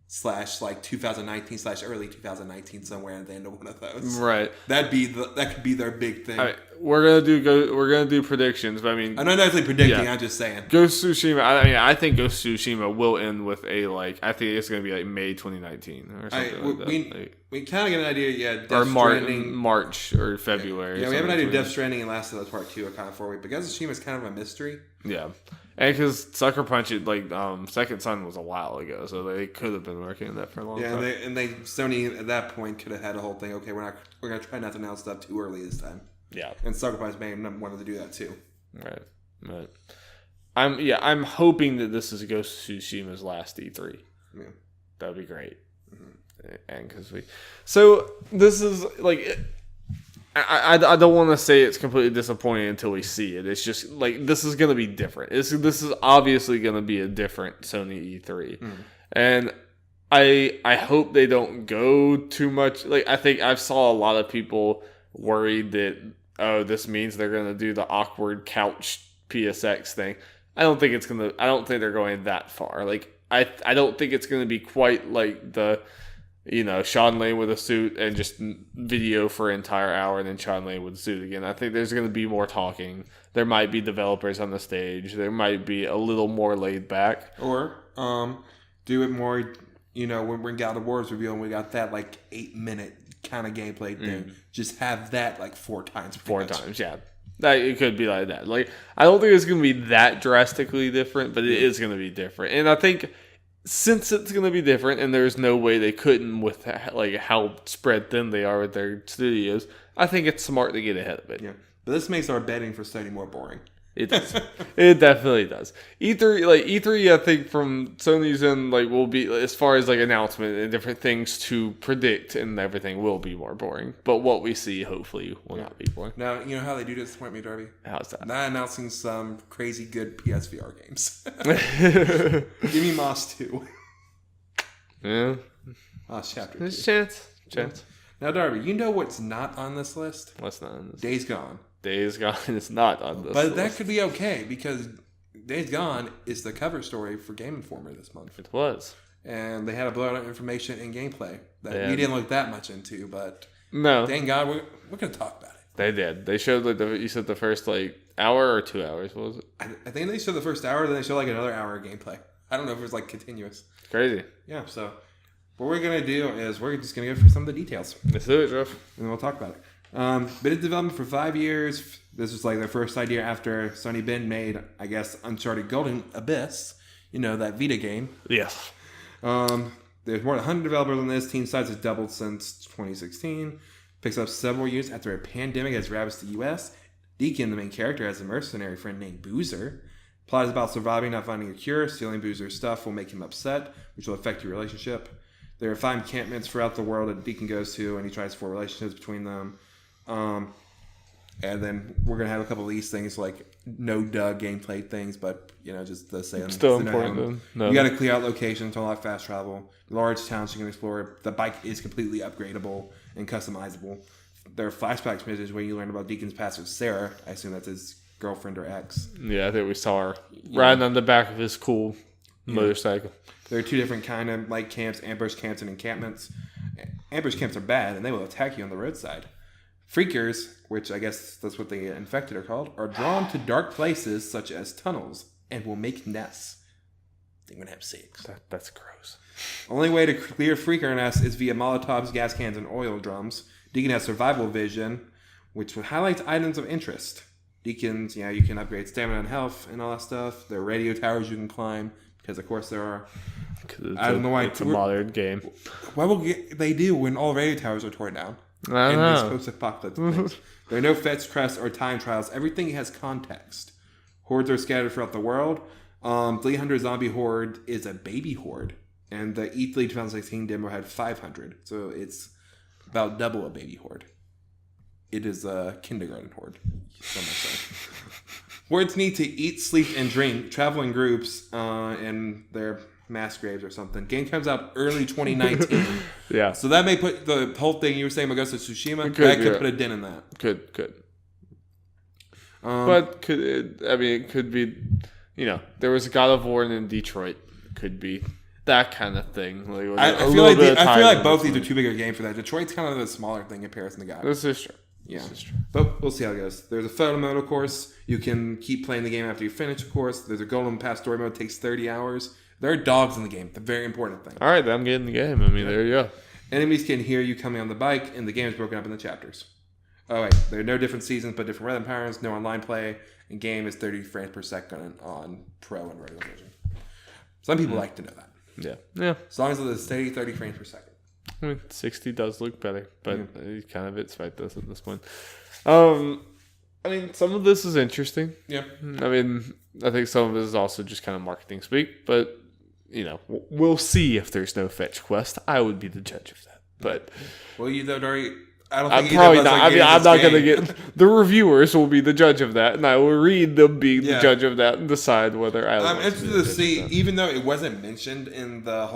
Speaker 2: / like 2019 / early 2019 somewhere at the end of one of those.
Speaker 1: Right.
Speaker 2: That could be their big thing.
Speaker 1: We're gonna do predictions, but I mean,
Speaker 2: I'm not necessarily predicting. I'm just saying.
Speaker 1: Ghost of Tsushima. I think Ghost of Tsushima will end with I think it's gonna be like May 2019 or something like that.
Speaker 2: We kind of get an idea,
Speaker 1: or March or February.
Speaker 2: Yeah, we have an idea of Death Stranding and Last of Us Part 2 are kind of 4 weeks, but Ghost of Tsushima is kind of a mystery.
Speaker 1: Yeah. And because Sucker Punch, Second Son was a while ago, so they could have been working on that for a long time.
Speaker 2: Yeah, and Sony at that point could have had a whole thing. Okay, we're gonna try not to announce stuff too early this time.
Speaker 1: Yeah,
Speaker 2: and Sucker Punch may have wanted to do that too.
Speaker 1: Right. I'm hoping that this is Ghost of Tsushima's last E3. Yeah, that'd be great. Mm-hmm. And so this is like. I don't want to say it's completely disappointing until we see it. It's just like, this is going to be different. This is obviously going to be a different Sony E3. And I hope they don't go too much. Like, I think I've saw a lot of people worried that, this means they're going to do the awkward couch PSX thing. I don't think they're going that far. Like, I don't think it's going to be quite like the, Sean Lane with a suit and just video for an entire hour and then Sean Lane with a suit again. I think there's going to be more talking. There might be developers on the stage. There might be a little more laid back.
Speaker 2: Or do it more. When we're in God of War's reveal, and we got that 8-minute kind of gameplay thing. Just have that 4 times.
Speaker 1: 4 times, yeah. It could be like that. I don't think it's going to be that drastically different, but it is going to be different. And I think since it's going to be different, and there's no way they couldn't with how spread thin they are with their studios, I think it's smart to get ahead of it.
Speaker 2: Yeah, but this makes our betting for Sony more boring.
Speaker 1: It does. It definitely does. E3, I think from Sony's end, will be, as far as announcement and different things to predict and everything, will be more boring. But what we see, hopefully, will not be boring.
Speaker 2: Now, you know how they do disappoint me, Darby?
Speaker 1: How's that?
Speaker 2: Not announcing some crazy good PSVR games. Give me Moss 2.
Speaker 1: Yeah.
Speaker 2: Moss Chapter 2.
Speaker 1: There's a chance.
Speaker 2: Now, Darby, you know what's not on this list?
Speaker 1: What's not on this?
Speaker 2: Days Gone.
Speaker 1: Days Gone is not on this list.
Speaker 2: But that could be okay, because Days Gone is the cover story for Game Informer this month.
Speaker 1: It was.
Speaker 2: And they had a blowout of information and gameplay that we didn't look that much into, but
Speaker 1: no.
Speaker 2: Thank God we're going to talk about it.
Speaker 1: They did. They showed, you said the first, hour or 2 hours, what was it?
Speaker 2: I think they showed the first hour, then they showed, another hour of gameplay. I don't know if it was, continuous.
Speaker 1: Crazy.
Speaker 2: Yeah, so what we're going to do is we're just going to go through some of the details.
Speaker 1: Let's do it, Jeff.
Speaker 2: And then we'll talk about it. Been in development for 5 years. This was their first idea after Sony Ben made, I guess, Uncharted Golden Abyss. That Vita game.
Speaker 1: Yes.
Speaker 2: There's more than 100 developers on this. Team size has doubled since 2016. Picks up several years after a pandemic has ravaged the U.S. Deacon, the main character, has a mercenary friend named Boozer. Plot is about surviving, not finding a cure. Stealing Boozer's stuff will make him upset, which will affect your relationship. There are 5 encampments throughout the world that Deacon goes to, and he tries to form relationships between them. And then we're gonna have a couple of these things no gameplay things, but just to say them.
Speaker 1: Still important.
Speaker 2: You got to clear out locations to unlock fast travel. Large towns you can explore. The bike is completely upgradable and customizable. There are flashback missions where you learn about Deacon's past with Sarah. I assume that's his girlfriend or ex.
Speaker 1: Yeah, I think we saw her riding on the back of his cool motorcycle.
Speaker 2: There are 2 different kind of camps: ambush camps and encampments. Ambush camps are bad, and they will attack you on the roadside. Freakers, which I guess that's what the infected are called, are drawn to dark places such as tunnels and will make nests. They're going to have 6.
Speaker 1: That's gross.
Speaker 2: Only way to clear freaker nests is via Molotovs, gas cans, and oil drums. Deacon has survival vision, which highlights items of interest. Deacons, you can upgrade stamina and health and all that stuff. There are radio towers you can climb, because of course there are. I don't know why.
Speaker 1: It's a modern game.
Speaker 2: What will they do when all radio towers are torn down?
Speaker 1: I don't know.
Speaker 2: Post-apocalypse. There are no fetch quests or time trials. Everything has context. Hordes are scattered throughout the world. 300 zombie horde is a baby horde, and the E3 2016 demo had 500, so it's about double a baby horde. It is a kindergarten horde. Some might say. Hordes need to eat, sleep, and drink. Travel in groups, and their mass graves or something. Game comes out early 2019.
Speaker 1: Yeah.
Speaker 2: So that may put the whole thing you were saying about Ghost of Tsushima, that could put a dent in that.
Speaker 1: Could. But it could be, there was a God of War in Detroit. Could be that kind of thing.
Speaker 2: I feel like both these are too big a game for that. Detroit's kind of a smaller thing in comparison to God.
Speaker 1: This is true.
Speaker 2: Yeah. But we'll see how it goes. There's a photo mode, of course. You can keep playing the game after you finish, of course. There's a Golden Pass story mode. It takes 30 hours. There are dogs in the game. The very important thing.
Speaker 1: All right, then I'm getting the game. There you go.
Speaker 2: Enemies can hear you coming on the bike, and the game is broken up into chapters. Oh, wait. There are no different seasons, but different weather patterns. No online play. And game is 30 frames per second on Pro and regular version. Some people like to know that.
Speaker 1: Yeah.
Speaker 2: As long as it's steady 30 frames per second.
Speaker 1: 60 does look better, but it kind of expect this at this point. Some of this is interesting.
Speaker 2: Yeah.
Speaker 1: I think some of it is also just kind of marketing speak, but, we'll see if there's no fetch quest. I would be the judge of that. But
Speaker 2: well, you though, Dory, I don't think
Speaker 1: I'm probably not. I'm not going to get the reviewers will be the judge of that, and I will read them be the judge of that and decide whether I.
Speaker 2: I'm interested to see, even though it wasn't mentioned in the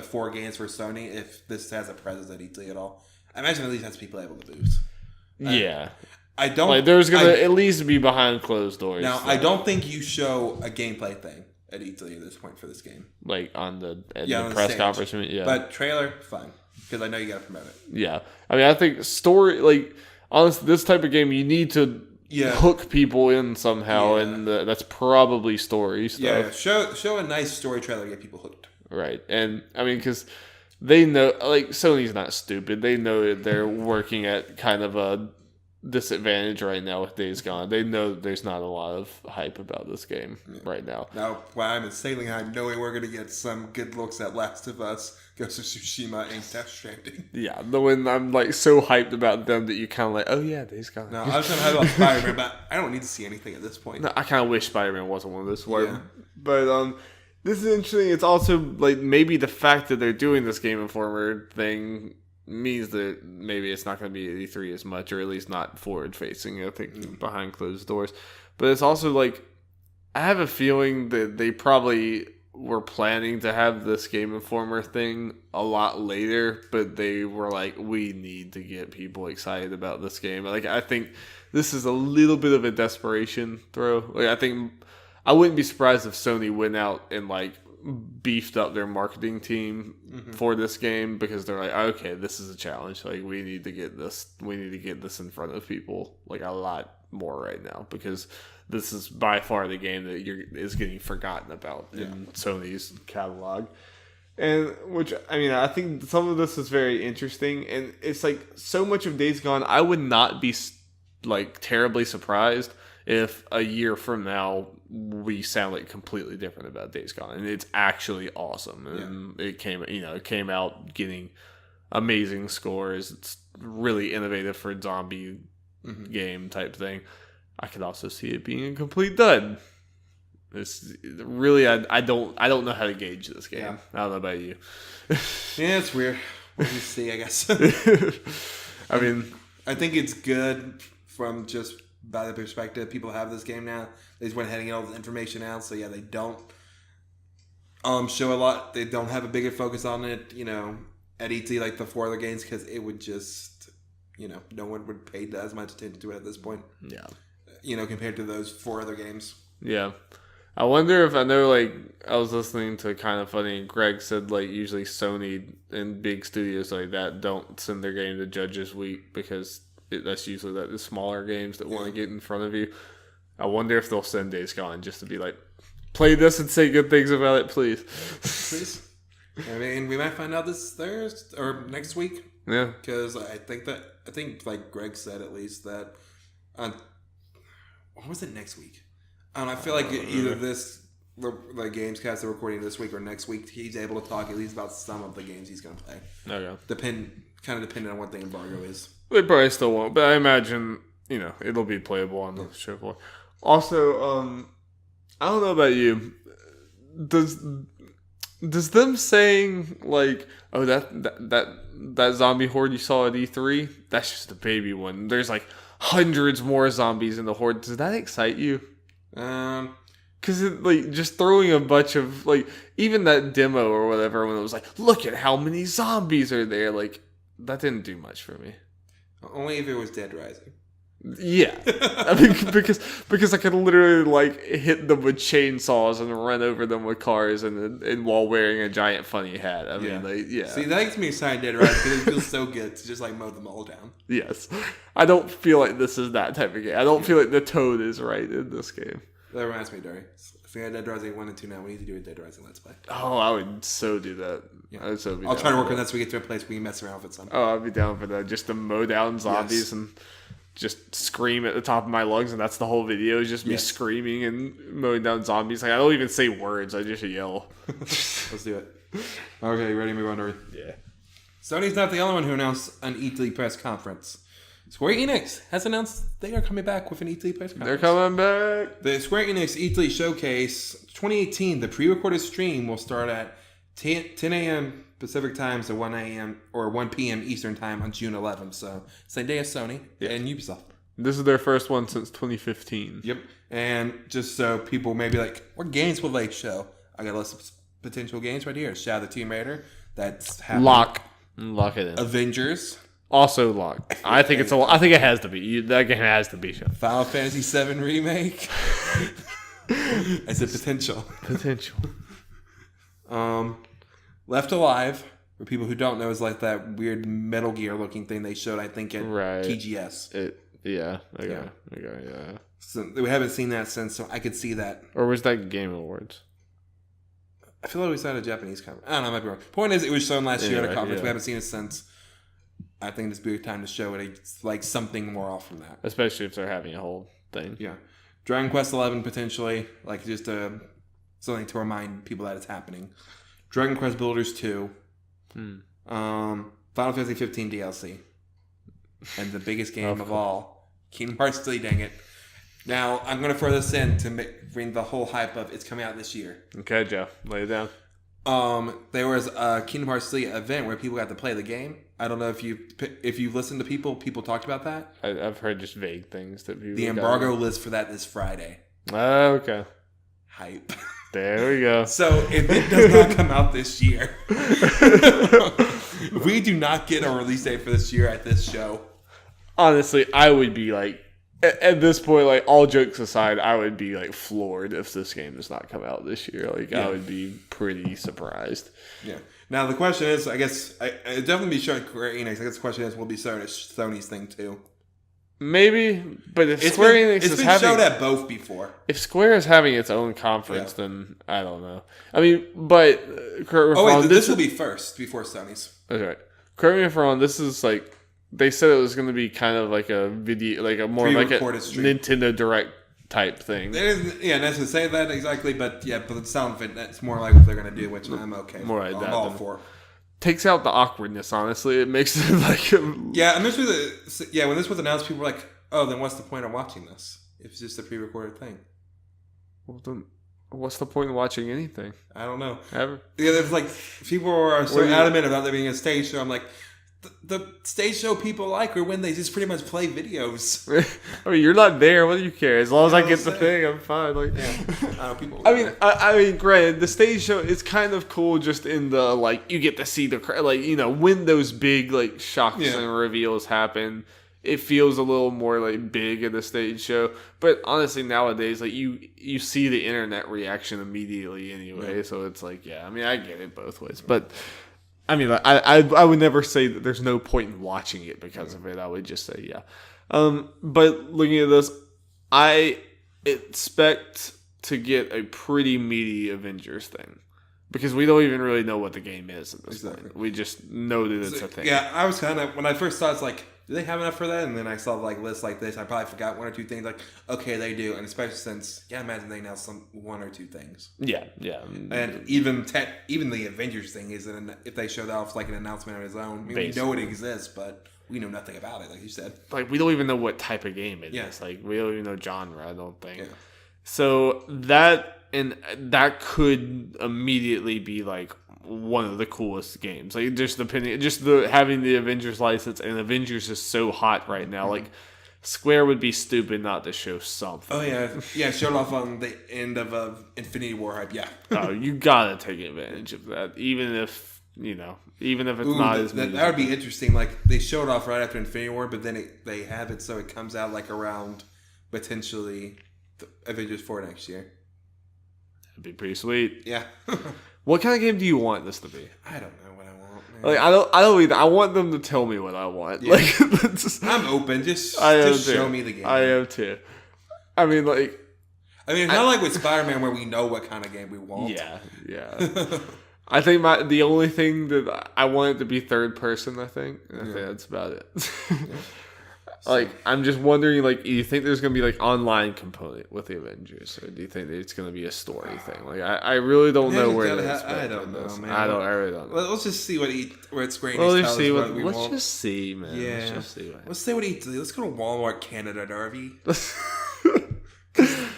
Speaker 2: 4 games for Sony, if this has a presence at E3 at all. I imagine at least has people able to boost.
Speaker 1: Yeah.
Speaker 2: I don't.
Speaker 1: There's going to at least be behind closed doors.
Speaker 2: Now, I don't think you show a gameplay thing at E3 at this point for this game.
Speaker 1: On the
Speaker 2: on
Speaker 1: press
Speaker 2: the
Speaker 1: conference. Yeah.
Speaker 2: But trailer, fine. Because I know you got to promote it.
Speaker 1: Yeah. I think story, honestly, this type of game, you need to hook people in somehow, and that's probably story stuff.
Speaker 2: Yeah, show a nice story trailer to get people hooked.
Speaker 1: Right. And I mean, because they know, like, Sony's not stupid. They know that they're working at kind of a disadvantage right now with Days Gone. They know there's not a lot of hype about this game right now.
Speaker 2: Now, while I'm insanely hyped, knowing we're going to get some good looks at Last of Us, Ghost of Tsushima, and Death Stranding.
Speaker 1: Yeah, the when I'm like so hyped about them that you kind of like, oh yeah, Days Gone.
Speaker 2: No, I was kind of hyped about Spider-Man, but I don't need to see anything at this point.
Speaker 1: No, I kind of wish Spider-Man wasn't one of those.
Speaker 2: Yeah.
Speaker 1: But this is interesting. It's also like maybe the fact that they're doing this Game Informer thing means that maybe it's not going to be at E3 as much, or at least not forward facing. I think behind closed doors. But it's also like I have a feeling that they probably were planning to have this Game Informer thing a lot later, but they were like, we need to get people excited about this game. Like, I think this is a little bit of a desperation throw. Like, I think I wouldn't be surprised if Sony went out and like beefed up their marketing team for this game, because they're like, okay, this is a challenge. Like, we need to get this in front of people like a lot more right now, because this is by far the game that is getting forgotten about in Sony's catalog. And which, I mean, I think some of this is very interesting, and it's like so much of Days Gone, I would not be like terribly surprised if a year from now we sound like completely different about Days Gone, and it's actually awesome. And it came out getting amazing scores. It's really innovative for a zombie game type thing. I could also see it being a complete dud. It's really, I don't know how to gauge this game.
Speaker 2: Yeah.
Speaker 1: I don't know about you.
Speaker 2: Yeah, it's weird. We'll just see, I guess.
Speaker 1: I mean,
Speaker 2: I think it's good from just by the perspective people have this game now. They just went ahead and get all the information out. So yeah, they don't show a lot. They don't have a bigger focus on it, at E3 like the 4 other games, because it would just, no one would pay as much attention to it at this point.
Speaker 1: Yeah.
Speaker 2: Compared to those 4 other games.
Speaker 1: Yeah. I wonder if, I know, like, I was listening to Kind of Funny, and Greg said, like, usually Sony and big studios like that don't send their game to Judges Week, because that's usually the smaller games that want to get in front of you. I wonder if they'll send Days Gone just to be like, play this and say good things about it, please.
Speaker 2: Please. I mean, we might find out this Thursday or next week.
Speaker 1: Yeah.
Speaker 2: Because I think like Greg said at least that what was it next week? I feel like either the Gamescast they're recording this week or next week, he's able to talk at least about some of the games he's going to play.
Speaker 1: Okay.
Speaker 2: Depending on what the embargo is.
Speaker 1: They probably still won't, but I imagine, it'll be playable on the show floor. Also, I don't know about you. Does them saying, like, oh, that zombie horde you saw at E3, that's just a baby one. There's, like, hundreds more zombies in the horde. Does that excite you? Because, like, just throwing a bunch of, like, even that demo or whatever, when it was like, look at how many zombies are there, like, that didn't do much for me.
Speaker 2: Only if it was Dead Rising.
Speaker 1: Yeah. I mean, because I could literally, like, hit them with chainsaws and run over them with cars and while wearing a giant funny hat. I mean, yeah.
Speaker 2: See, that makes me excited Dead Rising, because it feels so good to just, like, mow them all down.
Speaker 1: Yes. I don't feel like this is that type of game. I don't feel like the tone is right in this game.
Speaker 2: That reminds me, Dari. So we had Dead Rising 1 and 2 now. We need to do a Dead Rising Let's Play.
Speaker 1: Oh, I would so do that.
Speaker 2: Yeah.
Speaker 1: I would so be
Speaker 2: I'll
Speaker 1: down
Speaker 2: try to work
Speaker 1: for
Speaker 2: on
Speaker 1: that.
Speaker 2: that so we get to a place we can mess around with some.
Speaker 1: Oh, I'd be down for that. Just to mow down zombies and just scream at the top of my lungs, and that's the whole video, is just me screaming and mowing down zombies. Like, I don't even say words, I just yell.
Speaker 2: Let's do it. Okay, you ready to move on, Dari?
Speaker 1: Yeah.
Speaker 2: Sony's not the only one who announced an E3 press conference. Square Enix has announced they are coming back with an E3 press conference.
Speaker 1: They're coming back.
Speaker 2: The Square Enix E3 Showcase 2018, the pre-recorded stream will start at 10 a.m. Pacific time to 1 a.m. or 1 p.m. Eastern time on June 11th. So, same day as Sony and Ubisoft.
Speaker 1: This is their first one since 2015.
Speaker 2: Yep. And just so people may be like, what games will they show? I got a list of potential games right here. Shadow the Tomb Raider. That's happening.
Speaker 1: Lock it in.
Speaker 2: Avengers.
Speaker 1: Also locked. I think it has to be. That game has to be shown.
Speaker 2: Final Fantasy VII Remake. As a potential. Left Alive, for people who don't know, is like that weird Metal Gear looking thing they showed, I think, at TGS.
Speaker 1: Yeah.
Speaker 2: So we haven't seen that since, so I could see that.
Speaker 1: Or was that Game Awards?
Speaker 2: I feel like we saw a Japanese conference. I don't know, I might be wrong. Point is, it was shown last year at a conference. We haven't seen it since. I think this would be a time to show it. It's like something more off from that.
Speaker 1: Especially if they're having a whole thing.
Speaker 2: Yeah. Dragon Quest 11 potentially, like just something to remind people that it's happening. Dragon Quest Builders 2. Final Fantasy 15 DLC. And the biggest game of all, Kingdom Hearts 3, dang it. Now, I'm going to throw this in to bring the whole hype of it's coming out this year.
Speaker 1: Okay, Jeff. Lay it down.
Speaker 2: There was a Kingdom Hearts 3 event where people got to play the game. I don't know if you've listened to people talked about that.
Speaker 1: I've heard just vague things that people.
Speaker 2: The embargo list for that is Friday.
Speaker 1: Oh, okay.
Speaker 2: Hype.
Speaker 1: There we go.
Speaker 2: So if it does not come out this year, we do not get a release date for this year at this show.
Speaker 1: Honestly, I would be like, at this point, like all jokes aside, I would be like floored if this game does not come out this year. Like I would be pretty surprised.
Speaker 2: Yeah. Now the question is, I guess I'd definitely be showing Square Enix. I guess the question is, will it be Sony's thing too?
Speaker 1: Maybe, but if Square Enix
Speaker 2: is having, showed at both before.
Speaker 1: If Square is having its own conference, then I don't know. I mean, but
Speaker 2: this will be first before Sony's.
Speaker 1: That's right. Correct me if I'm wrong. This is like they said it was going to be kind of like a video, like a more like a stream. Nintendo Direct type thing.
Speaker 2: That's to say that exactly, but the sound of it, that's more like what they're going to do, which I'm okay.
Speaker 1: More like that.
Speaker 2: I'm all for.
Speaker 1: Takes out the awkwardness, honestly. It makes it like...
Speaker 2: and this was when this was announced, people were like, oh, then what's the point of watching this? If it's just a pre-recorded thing.
Speaker 1: Well, then what's the point of watching anything?
Speaker 2: I don't know.
Speaker 1: Ever?
Speaker 2: Yeah, there's like, people are so adamant about there being a stage show. I'm like, the stage show people like are when they just pretty much play videos.
Speaker 1: I mean, you're not there. What do you care? As long as I get the thing, I'm fine. Like, I mean, granted, the stage show is kind of cool. Just in the like, you get to see the when those big like shocks and reveals happen. It feels a little more like big at the stage show. But honestly, nowadays, like you see the internet reaction immediately anyway. So it's like, I mean, I get it both ways, but. I mean, I would never say that there's no point in watching it because of it. I would just say, But looking at this, I expect to get a pretty meaty Avengers thing. Because we don't even really know what the game is at this point. We just know that it's a thing.
Speaker 2: Yeah, I was kind of, when I first saw it, it's like, do they have enough for that? And then I saw like lists like this. I probably forgot one or two things. Like, okay, they do. And especially since, imagine they announced one or two things.
Speaker 1: Yeah.
Speaker 2: And even the Avengers thing if they showed off like an announcement of its own. I mean, we know it exists, but we know nothing about it, like you said.
Speaker 1: Like, we don't even know what type of game it is. Like, we don't even know genre, I don't think.
Speaker 2: Yeah.
Speaker 1: So that could immediately be like one of the coolest games. Like having the Avengers license, and Avengers is so hot right now. Like Square would be stupid not to show something.
Speaker 2: Oh yeah, showed off on the end of Infinity War hype. Yeah.
Speaker 1: Oh, you gotta take advantage of that, even if it's not as.
Speaker 2: That would be interesting. Like they showed off right after Infinity War, but then they have it so it comes out like around potentially Avengers 4 next year.
Speaker 1: That'd be pretty sweet.
Speaker 2: Yeah.
Speaker 1: What kind of game do you want this to be?
Speaker 2: I don't know what I want, man.
Speaker 1: Like I don't either. I want them to tell me what I want. Yeah. Like
Speaker 2: I'm open. Just show me the game.
Speaker 1: I am too. I mean,
Speaker 2: it's not like with Spider-Man where we know what kind of game we want.
Speaker 1: Yeah. I think the only thing that I want it to be third person. I think that's about it. Like, I'm just wondering, like, do you think there's going to be, like, online component with the Avengers? Or do you think that it's going to be a story thing? Like, I really don't know where it is.
Speaker 2: I don't know, man.
Speaker 1: I really don't know.
Speaker 2: Well, let's just see where Square Enix tells us what we want.
Speaker 1: Let's just see, man.
Speaker 2: Yeah.
Speaker 1: Let's just see.
Speaker 2: Let's see what let's go to Walmart Canada, Darby.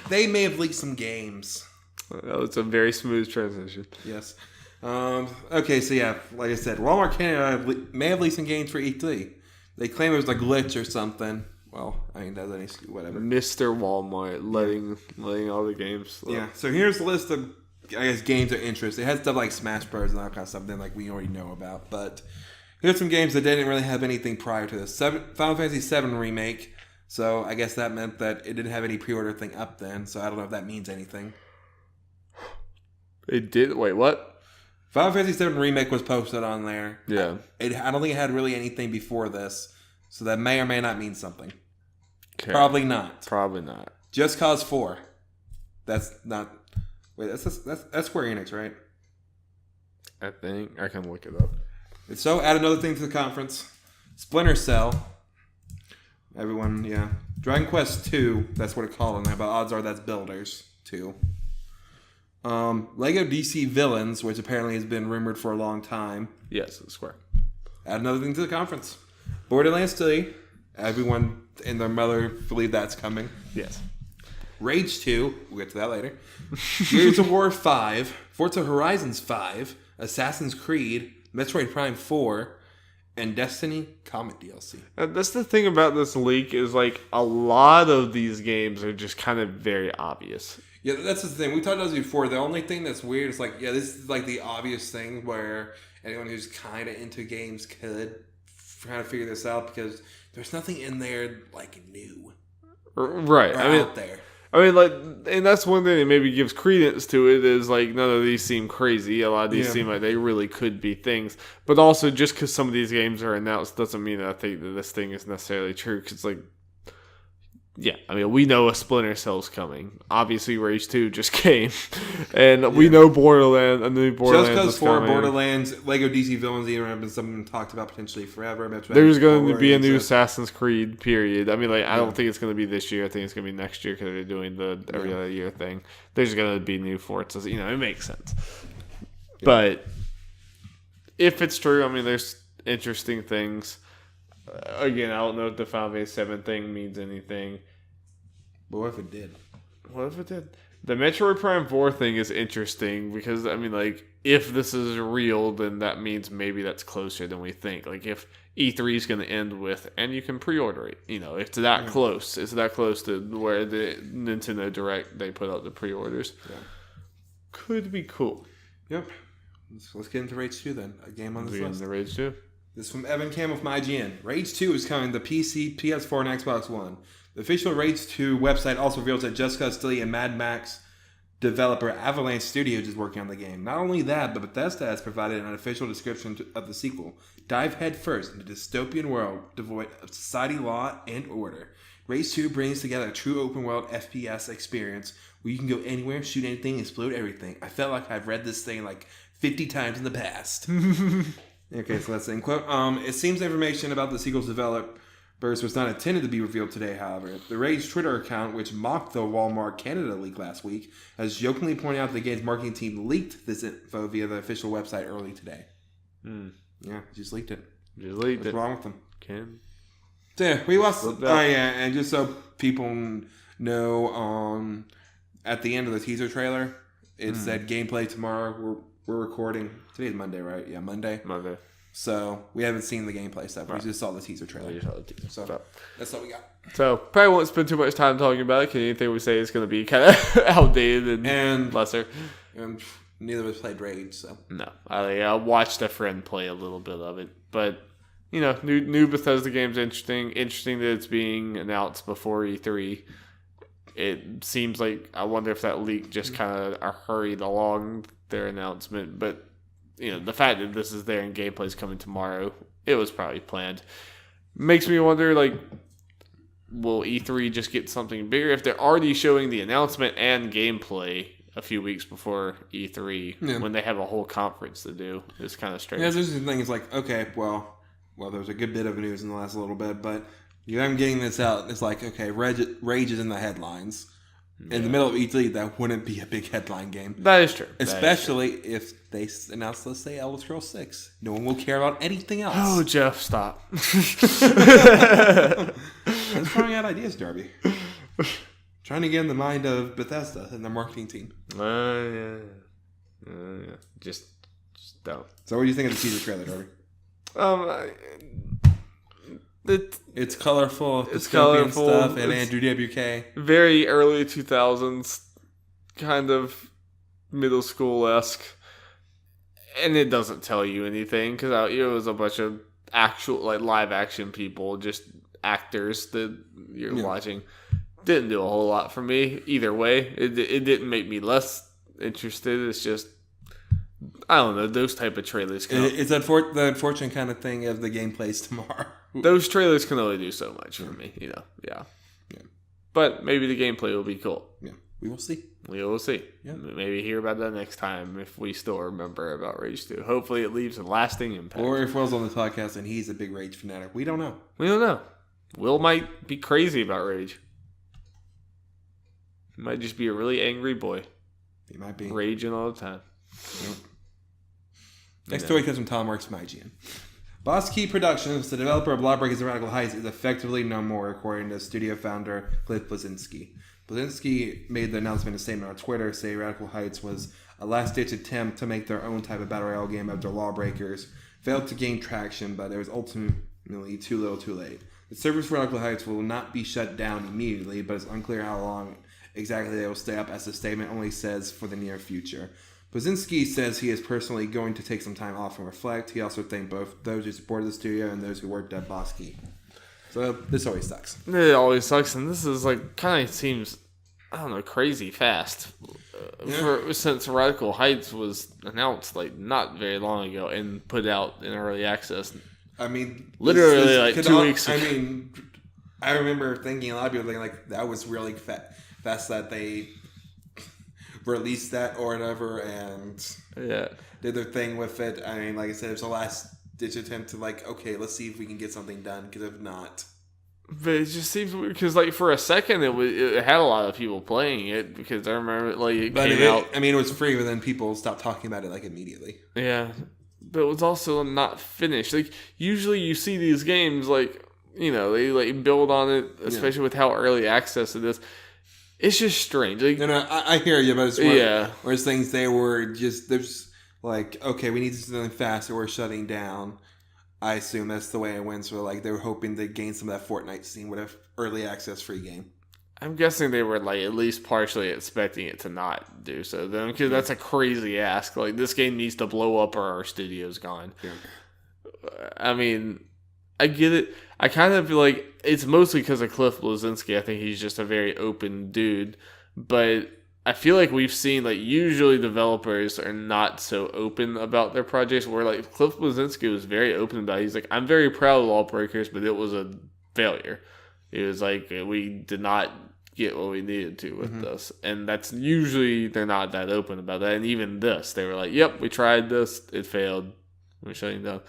Speaker 2: They may have leaked some games.
Speaker 1: Oh, it's a very smooth transition.
Speaker 2: Yes. Okay, so like I said, Walmart Canada may have leaked some games for E3. They claim it was a glitch or something. Well, I mean, whatever.
Speaker 1: Mr. Walmart letting all the games slip.
Speaker 2: Yeah, so here's the list of, I guess, games of interest. It had stuff like Smash Bros. And that kind of stuff that like we already know about. But here's some games that didn't really have anything prior to this. Final Fantasy VII Remake. So I guess that meant that it didn't have any pre-order thing up then. So I don't know if that means anything.
Speaker 1: It did? Wait, what?
Speaker 2: Final Fantasy VII Remake was posted on there.
Speaker 1: Yeah.
Speaker 2: I don't think it had really anything before this. So that may or may not mean something.
Speaker 1: Okay.
Speaker 2: Probably not.
Speaker 1: Just
Speaker 2: Cause 4. That's not... Wait, that's Square Enix, right?
Speaker 1: I think I can look it up.
Speaker 2: So, add another thing to the conference. Splinter Cell. Everyone, yeah. Dragon Quest 2, that's what it's called on there, but odds are that's Builders 2. Lego DC Villains, which apparently has been rumored for a long time.
Speaker 1: Yes, it's Square.
Speaker 2: Add another thing to the conference. Borderlands 3. Everyone and their mother believe that's coming.
Speaker 1: Yes.
Speaker 2: Rage 2. We'll get to that later. Gears of War 5. Forza Horizons 5. Assassin's Creed. Metroid Prime 4. And Destiny Comet DLC.
Speaker 1: That's the thing about this leak is like a lot of these games are just kind of very obvious.
Speaker 2: Yeah, that's the thing. We talked about this before. The only thing that's weird is like, yeah, this is like the obvious thing where anyone who's kind of into games could kind of figure this out because there's nothing in there like new,
Speaker 1: right?
Speaker 2: Out there.
Speaker 1: I mean, like, and that's one thing that maybe gives credence to it is like none of these seem crazy. A lot of these seem like they really could be things, but also just because some of these games are announced doesn't mean that I think that this thing is necessarily true. Because like. Yeah, I mean, we know a Splinter Cell's coming. Obviously, Rage 2 just came. And we know a new Borderlands
Speaker 2: Just
Speaker 1: is coming.
Speaker 2: Borderlands, Lego DC Villains, even have been something talked about potentially forever.
Speaker 1: There's going to be a new Assassin's Creed, period. I mean, like, I don't think it's going to be this year. I think it's going to be next year because they're doing the every other year thing. There's going to be new Forzas. You know, it makes sense. Yeah. But if it's true, I mean, there's interesting things. Again, I don't know if the Final Fantasy 7 thing means anything.
Speaker 2: But what if it did?
Speaker 1: What if it did? The Metroid Prime 4 thing is interesting because, I mean, like, if this is real, then that means maybe that's closer than we think. Like, if E3 is going to end with, and you can pre-order it, you know, it's that close. It's that close to where the Nintendo Direct, they put out the pre-orders. Yeah. Could be cool.
Speaker 2: Yep. Let's get into Rage 2 then. A game on this list.
Speaker 1: Into Rage 2.
Speaker 2: This is from Evan Campbell from IGN. Rage 2 is coming to PC, PS4, and Xbox One. The official Rage 2 website also reveals that Jessica Castille and Mad Max developer Avalanche Studios is working on the game. Not only that, but Bethesda has provided an official description of the sequel. Dive headfirst into a dystopian world devoid of society, law, and order. Rage 2 brings together a true open-world FPS experience where you can go anywhere, shoot anything, explode everything. I felt like I've read this thing like 50 times in the past. Okay, so that's the end quote. It seems information about the sequel's developers was not intended to be revealed today, however. The Rage Twitter account, which mocked the Walmart Canada leak last week, has jokingly pointed out the game's marketing team leaked this info via the official website early today. Yeah, just leaked it. What's wrong with them? So yeah, we lost. And just so people know, at the end of the teaser trailer, it said gameplay tomorrow. We're recording. Today's Monday, right? Yeah, Monday. So we haven't seen the gameplay stuff. We just saw the teaser trailer. So that's all we got.
Speaker 1: So probably won't spend too much time talking about it because anything we say is going to be kind of outdated and lesser.
Speaker 2: And neither of us played Rage, so
Speaker 1: no. I watched a friend play a little bit of it, but you know, new Bethesda game's interesting. Interesting that it's being announced before E3. It seems like I wonder if that leak just kind of hurried along their announcement, but you know, the fact that this is there and gameplay's coming tomorrow, it was probably planned. Makes me wonder, like, will E3 just get something bigger if they're already showing the announcement and gameplay a few weeks before E3 when they have a whole conference to do? It's kind of strange.
Speaker 2: Yeah, this is the thing. It's like, okay, well, there's a good bit of news in the last little bit, but I'm getting this out. It's like, okay, Rage is in the headlines. In the middle of E3, that wouldn't be a big headline game.
Speaker 1: That is true.
Speaker 2: Especially if they announce, let's say, Elder Scrolls 6. No one will care about anything else.
Speaker 1: Oh, Jeff, stop.
Speaker 2: I'm throwing out ideas, Darby. Trying to get in the mind of Bethesda and their marketing team.
Speaker 1: Yeah. Just don't.
Speaker 2: So what do you think of the teaser trailer, Darby? It's colorful.
Speaker 1: It's colorful
Speaker 2: stuff, and Andrew WK.
Speaker 1: Very early 2000s, kind of middle school-esque, and it doesn't tell you anything because it was a bunch of actual like live action people, just actors that you're watching. Didn't do a whole lot for me either way. It didn't make me less interested. It's just I don't know, those type of trailers.
Speaker 2: It's the unfortunate kind of thing of the gameplays tomorrow.
Speaker 1: Those trailers can only do so much for me, you know. Yeah. But maybe the gameplay will be cool.
Speaker 2: Yeah. We will see.
Speaker 1: We will see.
Speaker 2: Yeah.
Speaker 1: Maybe hear about that next time if we still remember about Rage 2. Hopefully it leaves a lasting impact.
Speaker 2: Or if Will's on the podcast and he's a big Rage fanatic. We don't know.
Speaker 1: We don't know. Will might be crazy about Rage. He might just be a really angry boy.
Speaker 2: He might be.
Speaker 1: Raging all the time.
Speaker 2: Yep. Next story comes from Tom Works from IGN. Boss Key Productions, the developer of Lawbreakers and Radical Heights, is effectively no more, according to studio founder Cliff Bleszinski. Bleszinski made the announcement in a statement on Twitter, saying Radical Heights was a last-ditch attempt to make their own type of battle royale game after Lawbreakers failed to gain traction, but it was ultimately too little too late. The servers for Radical Heights will not be shut down immediately, but it's unclear how long exactly they will stay up, as the statement only says for the near future. Bleszinski says he is personally going to take some time off and reflect. He also thanked both those who supported the studio and those who worked at Boss Key. So this always sucks.
Speaker 1: It always sucks, and this is kind of seems, I don't know, crazy fast. Since Radical Heights was announced not very long ago and put out in early access.
Speaker 2: I mean,
Speaker 1: literally 2 weeks ago.
Speaker 2: I mean, I remember thinking, a lot of people thinking that was really fast that they released that or whatever and did their thing with it. I mean, like I said, it was a last ditch attempt to okay, let's see if we can get something done, because if not.
Speaker 1: But it just seems weird because for a second it had a lot of people playing it, because I remember it came out.
Speaker 2: I mean, it was free, but then people stopped talking about it immediately.
Speaker 1: Yeah, but it was also not finished. Usually you see these games they build on it, especially with how early access it is. It's just strange.
Speaker 2: I hear you, but it's whereas things they were just there's okay, we need to do something fast, or we're shutting down. I assume that's the way it went. So they were hoping to gain some of that Fortnite scene with an early access free game.
Speaker 1: I'm guessing they were at least partially expecting it to not do so, then, because that's a crazy ask. This game needs to blow up or our studio's gone. Yeah. I mean, I get it. I kind of feel like it's mostly because of Cliff Bleszinski. I think he's just a very open dude. But I feel like we've seen, usually developers are not so open about their projects, where, Cliff Bleszinski was very open about it. He's I'm very proud of Lawbreakers, but it was a failure. It was we did not get what we needed to with this. And that's usually, they're not that open about that. And even this, they were yep, we tried this, it failed, we're shutting down.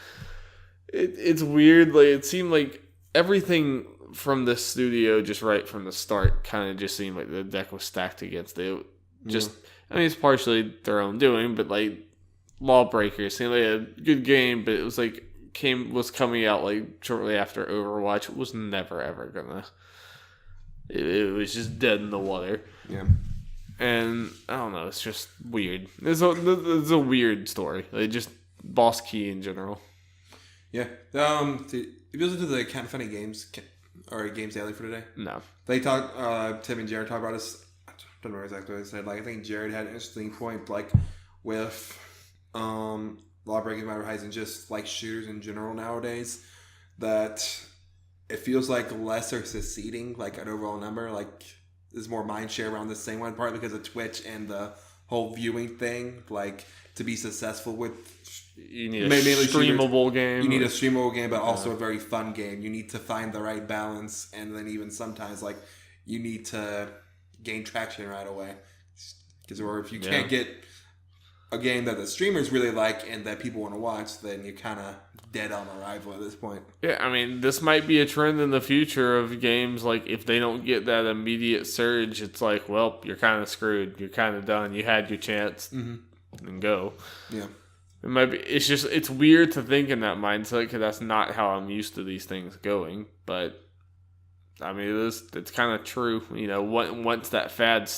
Speaker 1: It's weird. It seemed like everything from this studio, just right from the start, kind of just seemed like the deck was stacked against it. I mean, it's partially their own doing, but Lawbreakers seemed like a good game, but it was was coming out shortly after Overwatch. It was never ever gonna. It was just dead in the water. Yeah. And I don't know. It's just weird. It's a weird story. Just Boss Key in general.
Speaker 2: Yeah. If you listen to the Kind of Funny Games or Games Daily for today,
Speaker 1: no,
Speaker 2: they talk. Tim and Jared talk about this. I don't remember exactly what they said. I think Jared had an interesting point, with Lawbreakers, Radical Heights, and just shooters in general nowadays, that it feels less are succeeding an overall number. There's more mind share around the same one, partly because of Twitch and the whole viewing thing. To be successful with,
Speaker 1: you need a streamable game.
Speaker 2: You need a streamable game, but also a very fun game. You need to find the right balance, and then even sometimes you need to gain traction right away. Or if you can't get a game that the streamers really like and that people want to watch, then you're kind of dead on arrival at this point.
Speaker 1: Yeah, I mean, this might be a trend in the future of games. If they don't get that immediate surge, it's well, you're kind of screwed. You're kind of done. You had your chance. And go. Yeah. It might be. It's weird to think in that mindset, because that's not how I'm used to these things going. But I mean, it's kind of true. Once that fad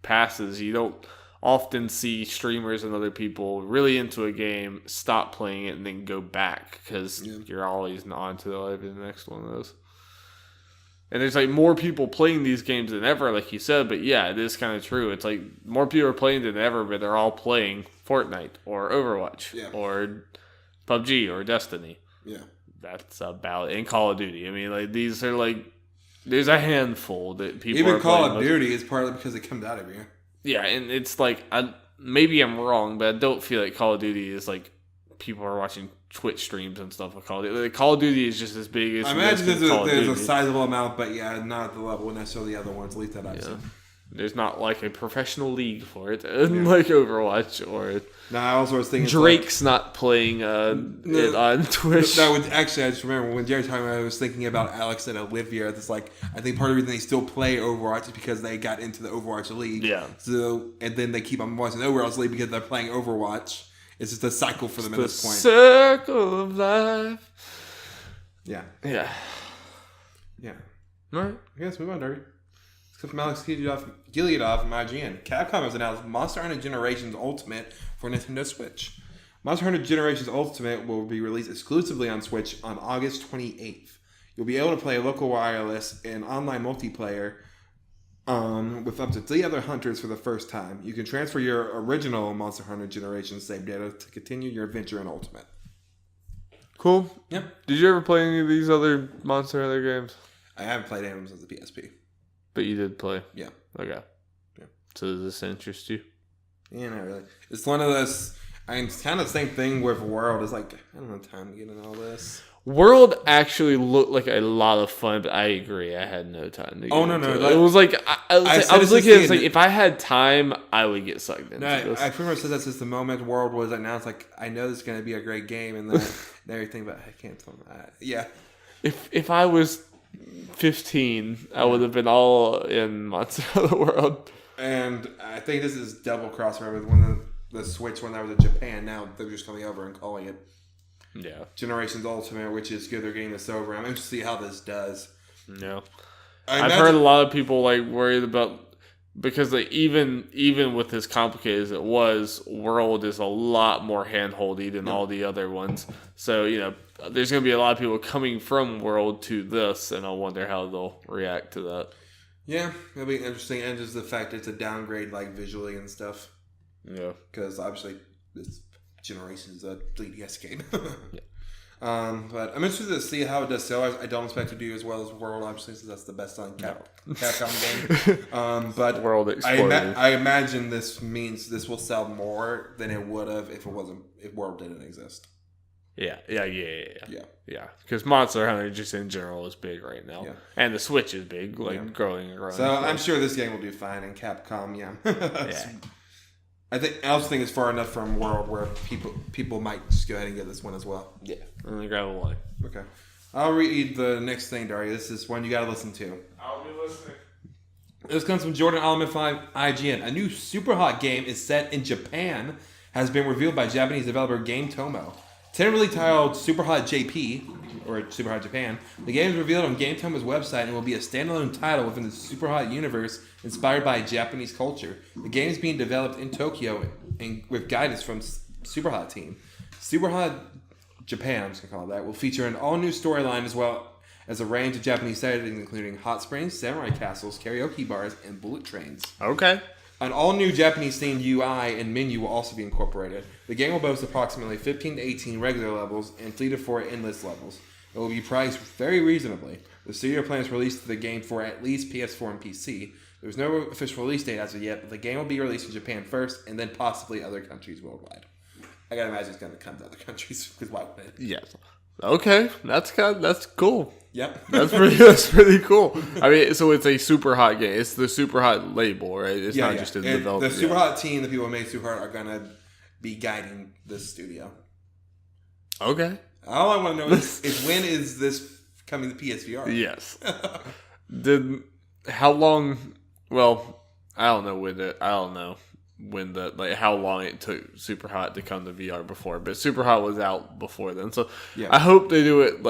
Speaker 1: passes, you don't often see streamers and other people really into a game stop playing it and then go back, because you're always on to the next one of those. And there's more people playing these games than ever, like you said. But yeah, it is kind of true. It's more people are playing than ever, but they're all playing Fortnite or Overwatch or PUBG or Destiny. Yeah, that's about it. And Call of Duty. I mean, these are there's a handful that people
Speaker 2: even
Speaker 1: are
Speaker 2: Call
Speaker 1: playing
Speaker 2: of Duty is partly because it comes out every year.
Speaker 1: Yeah, and it's maybe I'm wrong, but I don't feel like Call of Duty is people are watching Twitch streams and stuff with Call of Duty. Call of Duty is just as big as...
Speaker 2: I imagine there's a sizable amount, but not at the level necessarily the other ones, at least that I've seen.
Speaker 1: There's not like a professional league for it, like Overwatch or.
Speaker 2: No, I also was thinking
Speaker 1: Drake's not playing it on Twitch.
Speaker 2: That would actually, I just remember when Jerry was talking about it, I was thinking about Alex and Olivia. It's like, I think part of the reason they still play Overwatch is because they got into the Overwatch League.
Speaker 1: Yeah.
Speaker 2: So, and then they keep on watching the Overwatch League because they're playing Overwatch. It's just a cycle for them at this point.
Speaker 1: Circle of life.
Speaker 2: Yeah.
Speaker 1: Yeah.
Speaker 2: Yeah.
Speaker 1: All right.
Speaker 2: I guess move on, Darby. Except from Alex Gileadov from IGN. Capcom has announced Monster Hunter Generations Ultimate for Nintendo Switch. Monster Hunter Generations Ultimate will be released exclusively on Switch on August 28th. You'll be able to play local wireless and online multiplayer with up to 3 other hunters for the first time. You can transfer your original Monster Hunter Generations save data to continue your adventure in Ultimate.
Speaker 1: Cool.
Speaker 2: Yep.
Speaker 1: Did you ever play any of these other Monster Hunter games?
Speaker 2: I haven't played any of them since the PSP.
Speaker 1: But you did play?
Speaker 2: Yeah.
Speaker 1: Okay.
Speaker 2: Yeah.
Speaker 1: So does this interest you?
Speaker 2: Yeah, not really. It's one of those... it's kind of the same thing with World. It's like, I don't have time to get into all this.
Speaker 1: World actually looked like a lot of fun, but I agree. I had no time to get into it. It was like... I was looking at it, like, if I had time, I would get sucked into this.
Speaker 2: I pretty much said that since the moment World was announced. Like, I know this is going to be a great game and everything, but I can't tell them. Yeah.
Speaker 1: If I was 15, I would have been all in Monster Hunter World.
Speaker 2: And I think this is double crossover with when the Switch when that was in Japan. Now they're just coming over and calling it Generations Ultimate, which is good. They're getting this over. I'm interested to see how this does.
Speaker 1: Yeah, I've heard a lot of people like worried about because like even with as complicated as it was, World is a lot more handholdy than all the other ones. So there's going to be a lot of people coming from World to this, and I wonder how they'll react to that.
Speaker 2: Yeah, it'll be interesting, and just the fact it's a downgrade, like visually and stuff.
Speaker 1: Yeah,
Speaker 2: because obviously this generation is a 3DS game.
Speaker 1: Yeah.
Speaker 2: But I'm interested to see how it does sell. I don't expect to do as well as World, obviously, since that's the best-selling Capcom game. But
Speaker 1: World exploded.
Speaker 2: I imagine this means this will sell more than it would have if World didn't exist.
Speaker 1: Yeah. Because Monster Hunter just in general is big right now, and the Switch is big, growing and growing.
Speaker 2: So I'm sure this game will do fine in Capcom. Yeah. I also think it's far enough from World where people might just go ahead and get this one as well.
Speaker 1: Yeah, and then grab a one.
Speaker 2: Okay, I'll read the next thing, Daria. This is one you got to listen to.
Speaker 1: I'll be listening.
Speaker 2: This comes from Jordan Alleman from IGN. A new super hot game is set in Japan. Has been revealed by Japanese developer Game Tomo. Tentatively titled Superhot JP, or Superhot Japan, the game is revealed on Game Tomo's website and will be a standalone title within the Superhot universe inspired by Japanese culture. The game is being developed in Tokyo and with guidance from Superhot team. Superhot Japan, I'm just going to call it that, will feature an all-new storyline as well as a range of Japanese settings including hot springs, samurai castles, karaoke bars, and bullet trains.
Speaker 1: Okay.
Speaker 2: An all-new Japanese-themed UI and menu will also be incorporated. The game will boast approximately 15 to 18 regular levels and 3 to 4 endless levels. It will be priced very reasonably. The studio plans to release the game for at least PS4 and PC. There's no official release date as of yet, but the game will be released in Japan first and then possibly other countries worldwide. I gotta imagine it's gonna come to other countries because why wouldn't it?
Speaker 1: Yes. Okay, that's cool.
Speaker 2: Yep.
Speaker 1: That's pretty cool. I mean, so it's a super hot game. It's the super hot label, right? It's not just a development.
Speaker 2: The super hot team, the people who made super hot, are gonna be guiding this studio.
Speaker 1: Okay.
Speaker 2: All I want to know is when is this coming to PSVR?
Speaker 1: Yes. How long? Well, I don't know how long it took Superhot to come to VR before, but Superhot was out before then. So I hope they do it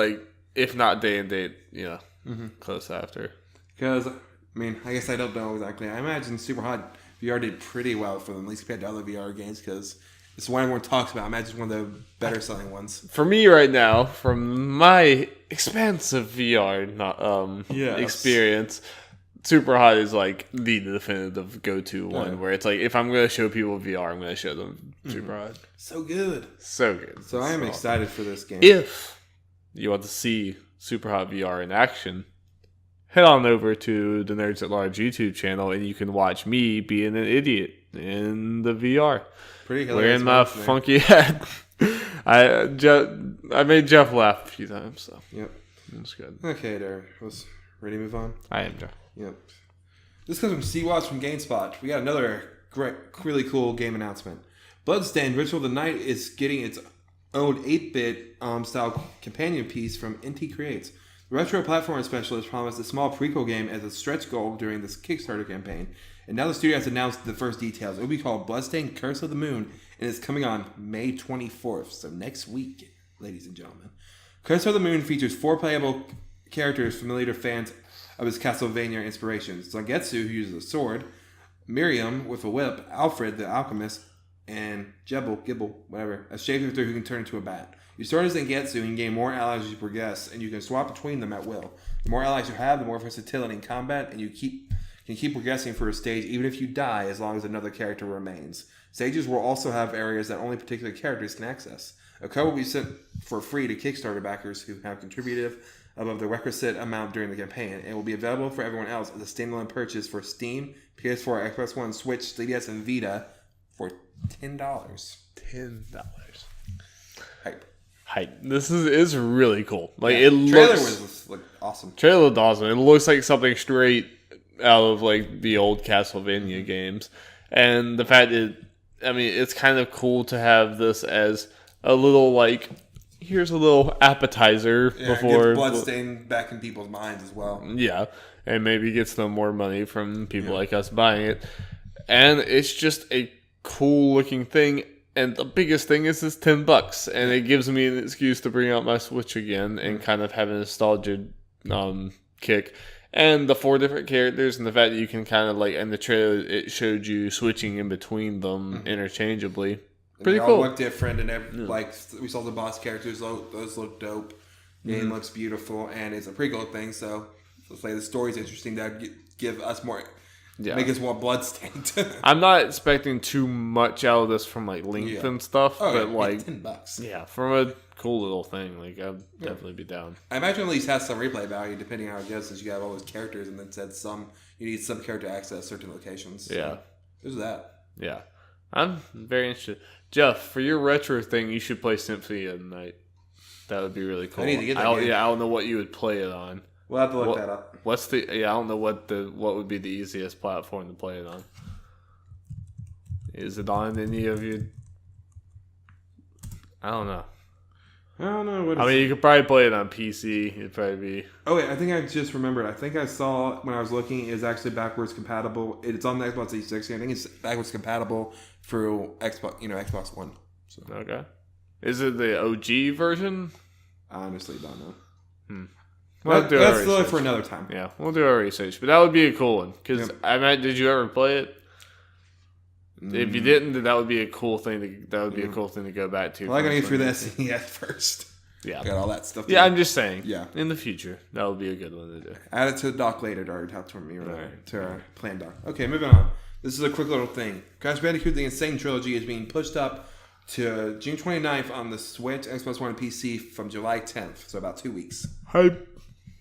Speaker 1: if not day and date, close after.
Speaker 2: Because I guess I don't know exactly. I imagine Superhot VR did pretty well for them, at least compared to other VR games, because it's one everyone talks about. I imagine it's one of the better selling ones.
Speaker 1: For me right now, from my expansive VR experience, Superhot is the definitive go-to one where it's if I'm going to show people VR, I'm going to show them Superhot.
Speaker 2: So good.
Speaker 1: So good.
Speaker 2: So I am excited for this game.
Speaker 1: If you want to see Superhot VR in action, head on over to the Nerds at Large YouTube channel and you can watch me being an idiot in the VR.
Speaker 2: Pretty hilarious.
Speaker 1: Wearing my funky hat. I made Jeff laugh a few times, so.
Speaker 2: Yep.
Speaker 1: That's good.
Speaker 2: Okay, there. Ready to move on?
Speaker 1: I am, Jeff.
Speaker 2: Yep. This comes from Sea-Watch from GameSpot. We got another great, really cool game announcement. Bloodstained Ritual of the Night is getting its own 8-bit style companion piece from NT Creates. The retro platformer specialist promised a small prequel game as a stretch goal during this Kickstarter campaign, and now the studio has announced the first details. It will be called Bloodstained Curse of the Moon, and it's coming on May 24th, so next week, ladies and gentlemen. Curse of the Moon features 4 playable characters familiar to fans of his Castlevania inspirations. Zangetsu, who uses a sword, Miriam with a whip, Alfred the alchemist, and Gibble, whatever, a shapeshifter who can turn into a bat. You start as Zangetsu and gain more allies as you progress, and you can swap between them at will. The more allies you have, the more versatility in combat, and you can keep progressing for a stage even if you die as long as another character remains. Stages will also have areas that only particular characters can access. A code will be sent for free to Kickstarter backers who have contributed above the requisite amount during the campaign, and will be available for everyone else as a standalone purchase for Steam, PS4, Xbox One, Switch, 3DS, and Vita for $10.
Speaker 1: $10.
Speaker 2: Hype.
Speaker 1: This is really cool. Like
Speaker 2: Yeah,
Speaker 1: it
Speaker 2: trailer
Speaker 1: looks
Speaker 2: was awesome.
Speaker 1: Trailer looked awesome. It looks like something straight out of like the old Castlevania games, and the fact that it's kind of cool to have this as a little like here's a little appetizer before
Speaker 2: get Bloodstain back in people's minds as well.
Speaker 1: Yeah, and maybe get some more money from people like us buying it, and it's just a cool looking thing. And the biggest thing is it's $10, and it gives me an excuse to bring out my Switch again and kind of have a nostalgia kick. And the 4 different characters, and the fact that you can kind of like in the trailer it showed you switching in between them interchangeably. Pretty
Speaker 2: cool.
Speaker 1: They
Speaker 2: all look different, and like we saw the boss characters; those look dope. Game looks beautiful, and it's a prequel thing. So let's say the story's interesting. That give us more. Yeah. Make us want Bloodstained.
Speaker 1: I'm not expecting too much out of this from like length and stuff, but like
Speaker 2: $10.
Speaker 1: Yeah, from a cool little thing, like I'd definitely be down.
Speaker 2: I imagine at least has some replay value depending on how it goes, since you have all those characters, and then said you need some character access certain locations. So
Speaker 1: yeah,
Speaker 2: there's that.
Speaker 1: Yeah, I'm very interested. Jeff, for your retro thing, you should play Symphony of the Night. That would be really cool.
Speaker 2: I need to get that game.
Speaker 1: Yeah, I don't know what you would play it on.
Speaker 2: We'll have to look that up.
Speaker 1: I don't know what would be the easiest platform to play it on. Is it on any of you? I don't know. You could probably play it on PC. It'd probably be.
Speaker 2: Oh wait, I think I just remembered. I think I saw when I was looking, it's actually backwards compatible. It's on the Xbox 360. I think it's backwards compatible through Xbox One. So.
Speaker 1: Okay. Is it the OG version?
Speaker 2: I honestly don't know.
Speaker 1: That's
Speaker 2: still for another time.
Speaker 1: Yeah, we'll do our research. But that would be a cool one. Because did you ever play it? If you didn't, then that would be a cool thing. A cool thing to go back to.
Speaker 2: Well, I gotta get through the SNES first.
Speaker 1: Yeah,
Speaker 2: got all that stuff.
Speaker 1: Yeah, I'm just saying.
Speaker 2: Yeah,
Speaker 1: in the future, that would be a good one to do.
Speaker 2: Add it to the doc later, Darby. Talk to me to our plan doc. Okay, moving on. This is a quick little thing. Crash Bandicoot: The Insane Trilogy is being pushed up to June 29th on the Switch, Xbox One, and PC from July 10th. So about 2 weeks.
Speaker 1: Hype.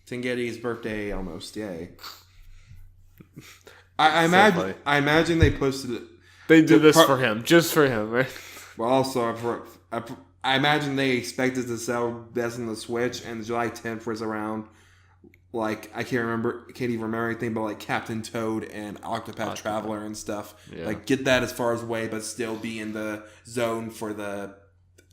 Speaker 2: Tengetti's birthday almost. Yay. I imagine they posted it.
Speaker 1: They did this for him, just for him, right?
Speaker 2: Well, also, I imagine they expected to sell best on the Switch, and July 10th was around, like, I can't even remember anything, but like Captain Toad and Octopath Traveler and stuff. Yeah. Like, get that as far away, but still be in the zone for the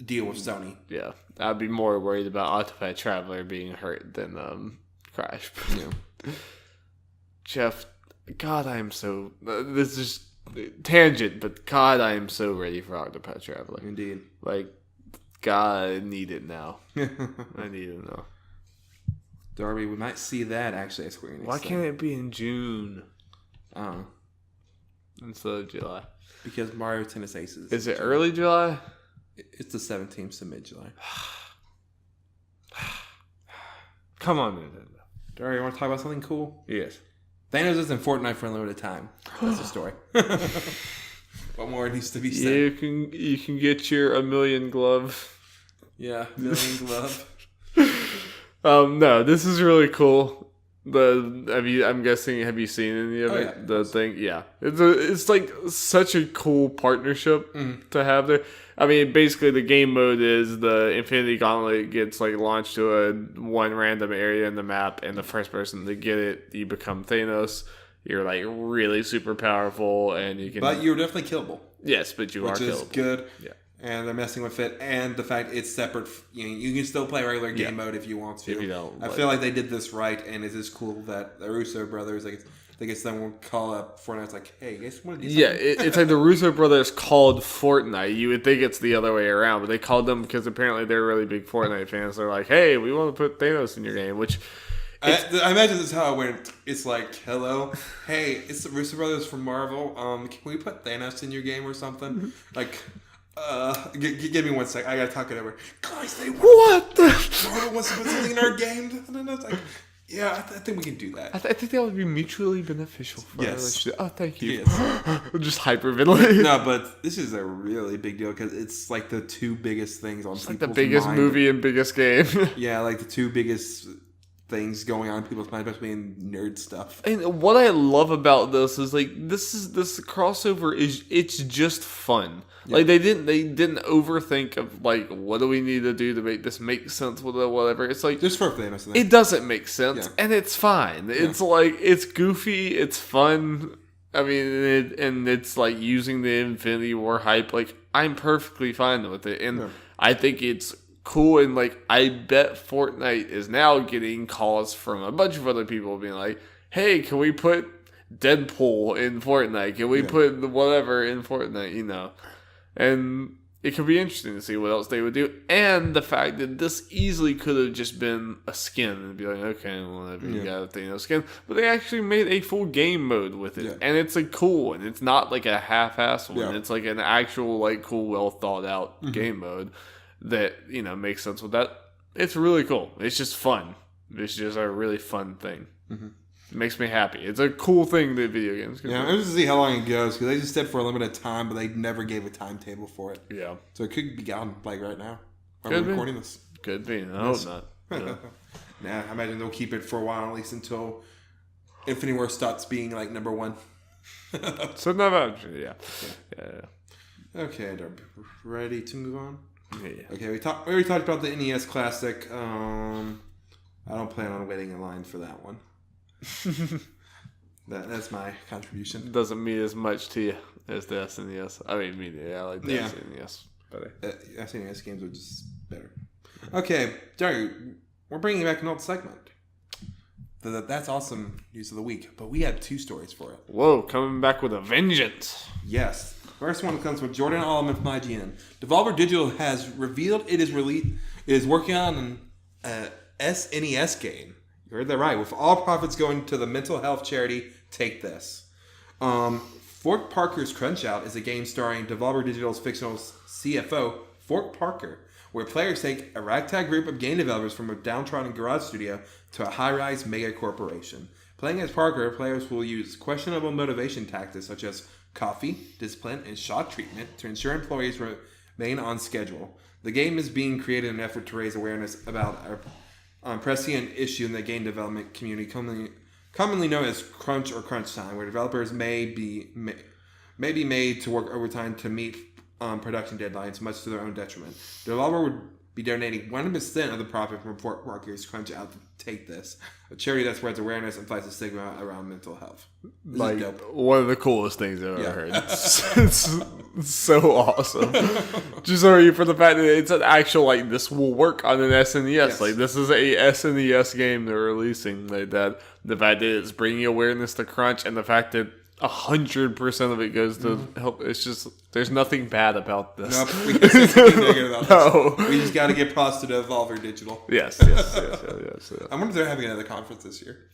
Speaker 2: deal with Sony.
Speaker 1: Yeah, I'd be more worried about Octopath Traveler being hurt than Crash. Yeah. Jeff, God, I am so... this is tangent, but God, I am so ready for Octopath Traveler.
Speaker 2: Indeed.
Speaker 1: Like, God, I need it now. I need it now.
Speaker 2: Darby, we might see that actually at Square Enix.
Speaker 1: Why can't it be in June?
Speaker 2: I don't know.
Speaker 1: Instead of July.
Speaker 2: Because Mario Tennis Aces.
Speaker 1: Is it early July?
Speaker 2: It's the 17th to mid-July.
Speaker 1: Come on, Nintendo.
Speaker 2: Darby, you want to talk about something cool?
Speaker 1: Yes.
Speaker 2: Thanos is in Fortnite for a limited time. That's the story. What more needs to be said?
Speaker 1: You can get your $1 million glove.
Speaker 2: Yeah, $1 million glove.
Speaker 1: No, this is really cool. I'm guessing, have you seen any of it?
Speaker 2: Yeah.
Speaker 1: The thing, yeah. It's like such a cool partnership to have there. I mean, basically the game mode is the Infinity Gauntlet gets like launched to one random area in the map, and the first person to get it, you become Thanos. you're like really super powerful, and you can.
Speaker 2: But you're definitely killable.
Speaker 1: Yes, but you are killable.
Speaker 2: Which is good.
Speaker 1: Yeah.
Speaker 2: And they're messing with it, and the fact it's separate. You can still play regular game mode if you want to.
Speaker 1: If you don't,
Speaker 2: I feel like they did this right, and it's just cool that the Russo brothers, I guess someone will call up Fortnite. It's like, hey, guys, want to do something?
Speaker 1: Yeah, it's like the Russo brothers called Fortnite. You would think it's the other way around, but they called them because apparently they're really big Fortnite fans. They're like, hey, we want to put Thanos in your game, which.
Speaker 2: I imagine this is how it went. It's like, hello, hey, it's the Russo brothers from Marvel. Can we put Thanos in your game or something? Like. Give me 1 sec. I gotta talk it over. Guys,
Speaker 1: what?
Speaker 2: Marvel wants to put something in our game. And it's like, yeah, I think we can do that.
Speaker 1: I think that would be mutually beneficial for our relationship. Oh, thank you.
Speaker 2: Yes.
Speaker 1: Just hyperventilating.
Speaker 2: No, but this is a really big deal because it's like the two biggest things on people's mind.
Speaker 1: Like the biggest movie and biggest game.
Speaker 2: Yeah, like the two biggest things going on in people's mind, especially in nerd stuff.
Speaker 1: And what I love about this is like this crossover it's just fun. Yeah. Like they didn't overthink of like what do we need to do to make this make sense with it, whatever. It's like
Speaker 2: just for Thanos.
Speaker 1: It doesn't make sense, and it's fine. It's like it's goofy, it's fun. I mean, and it's like using the Infinity War hype. Like I'm perfectly fine with it, and I think it's cool. And like I bet Fortnite is now getting calls from a bunch of other people being like, "Hey, can we put Deadpool in Fortnite? Can we put whatever in Fortnite?" You know. And it could be interesting to see what else they would do. And the fact that this easily could have just been a skin and be like, okay, whatever, you got a Thanos skin. But they actually made a full game mode with it. Yeah. And it's like cool. And it's not like a half-assed one. Yeah. It's like an actual, like, cool, well thought out game mode that, you know, makes sense with that. It's really cool. It's just fun. It's just a really fun thing. Mm-hmm. It makes me happy. It's a cool thing that video games can do.
Speaker 2: I'm just to see how long it goes, because they just said for a limited time, but they never gave a timetable for it. Yeah. So it could be gone, like, right now. While we're recording this.
Speaker 1: Could be. I hope not.
Speaker 2: Nah, I imagine they'll keep it for a while, at least until Infinity War starts being, like, number one.
Speaker 1: So, no, yeah.
Speaker 2: Okay, Darby. Ready to move on?
Speaker 1: Yeah.
Speaker 2: Okay, we already talked about the NES Classic. I don't plan on waiting in line for that one. That's my contribution.
Speaker 1: Doesn't mean as much to you as the SNES. I mean, I like the SNES better.
Speaker 2: SNES games are just better. Okay, Jerry, we're bringing back an old segment. That's awesome news of the week, but we have two stories for it.
Speaker 1: Whoa, coming back with a vengeance.
Speaker 2: Yes. First one comes from Jordan Allman from IGN. Devolver Digital has revealed it is working on an SNES game. You heard that right. With all profits going to the mental health charity Take This. Fort Parker's Crunch-Out is a game starring Devolver Digital's fictional CFO, Fort Parker, where players take a ragtag group of game developers from a downtrodden garage studio to a high-rise mega corporation. Playing as Parker, players will use questionable motivation tactics such as coffee, discipline, and shock treatment to ensure employees remain on schedule. The game is being created in an effort to raise awareness about a prescient issue in the game development community, commonly known as crunch or crunch time, where developers may be made to work overtime to meet production deadlines, much to their own detriment. The developer would be donating 100% of the profit from Fort Parker's Crunch-Out to Take This, a charity that spreads awareness and fights the stigma around mental health. This
Speaker 1: is dope. One of the coolest things I've ever heard. It's so awesome. Just sorry for the fact that it's an actual, like, this will work on an SNES. Yes. Like, this is a SNES game they're releasing. Like that. The fact that it's bringing awareness to Crunch, and the fact that 100% of it goes to help. It's just, there's nothing bad about this.
Speaker 2: Nope, we can say something negative about this. We just got to get props to Devolver Digital.
Speaker 1: Yes.
Speaker 2: I wonder if they're having another conference this year.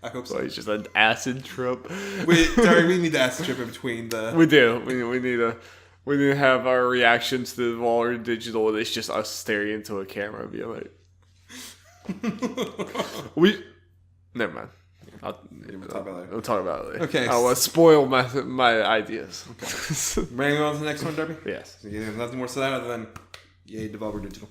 Speaker 2: I hope so.
Speaker 1: Well, it's just an acid trip.
Speaker 2: We need the acid trip in between the.
Speaker 1: We do. We need to have our reactions to Devolver Digital. And it's just us staring into a camera and being like, never mind. We'll talk about it later.
Speaker 2: Okay.
Speaker 1: I want to spoil my ideas.
Speaker 2: Okay. Bringing on to the next one, Darby?
Speaker 1: Yes.
Speaker 2: There's nothing more to that other than yay, Devolver Digital.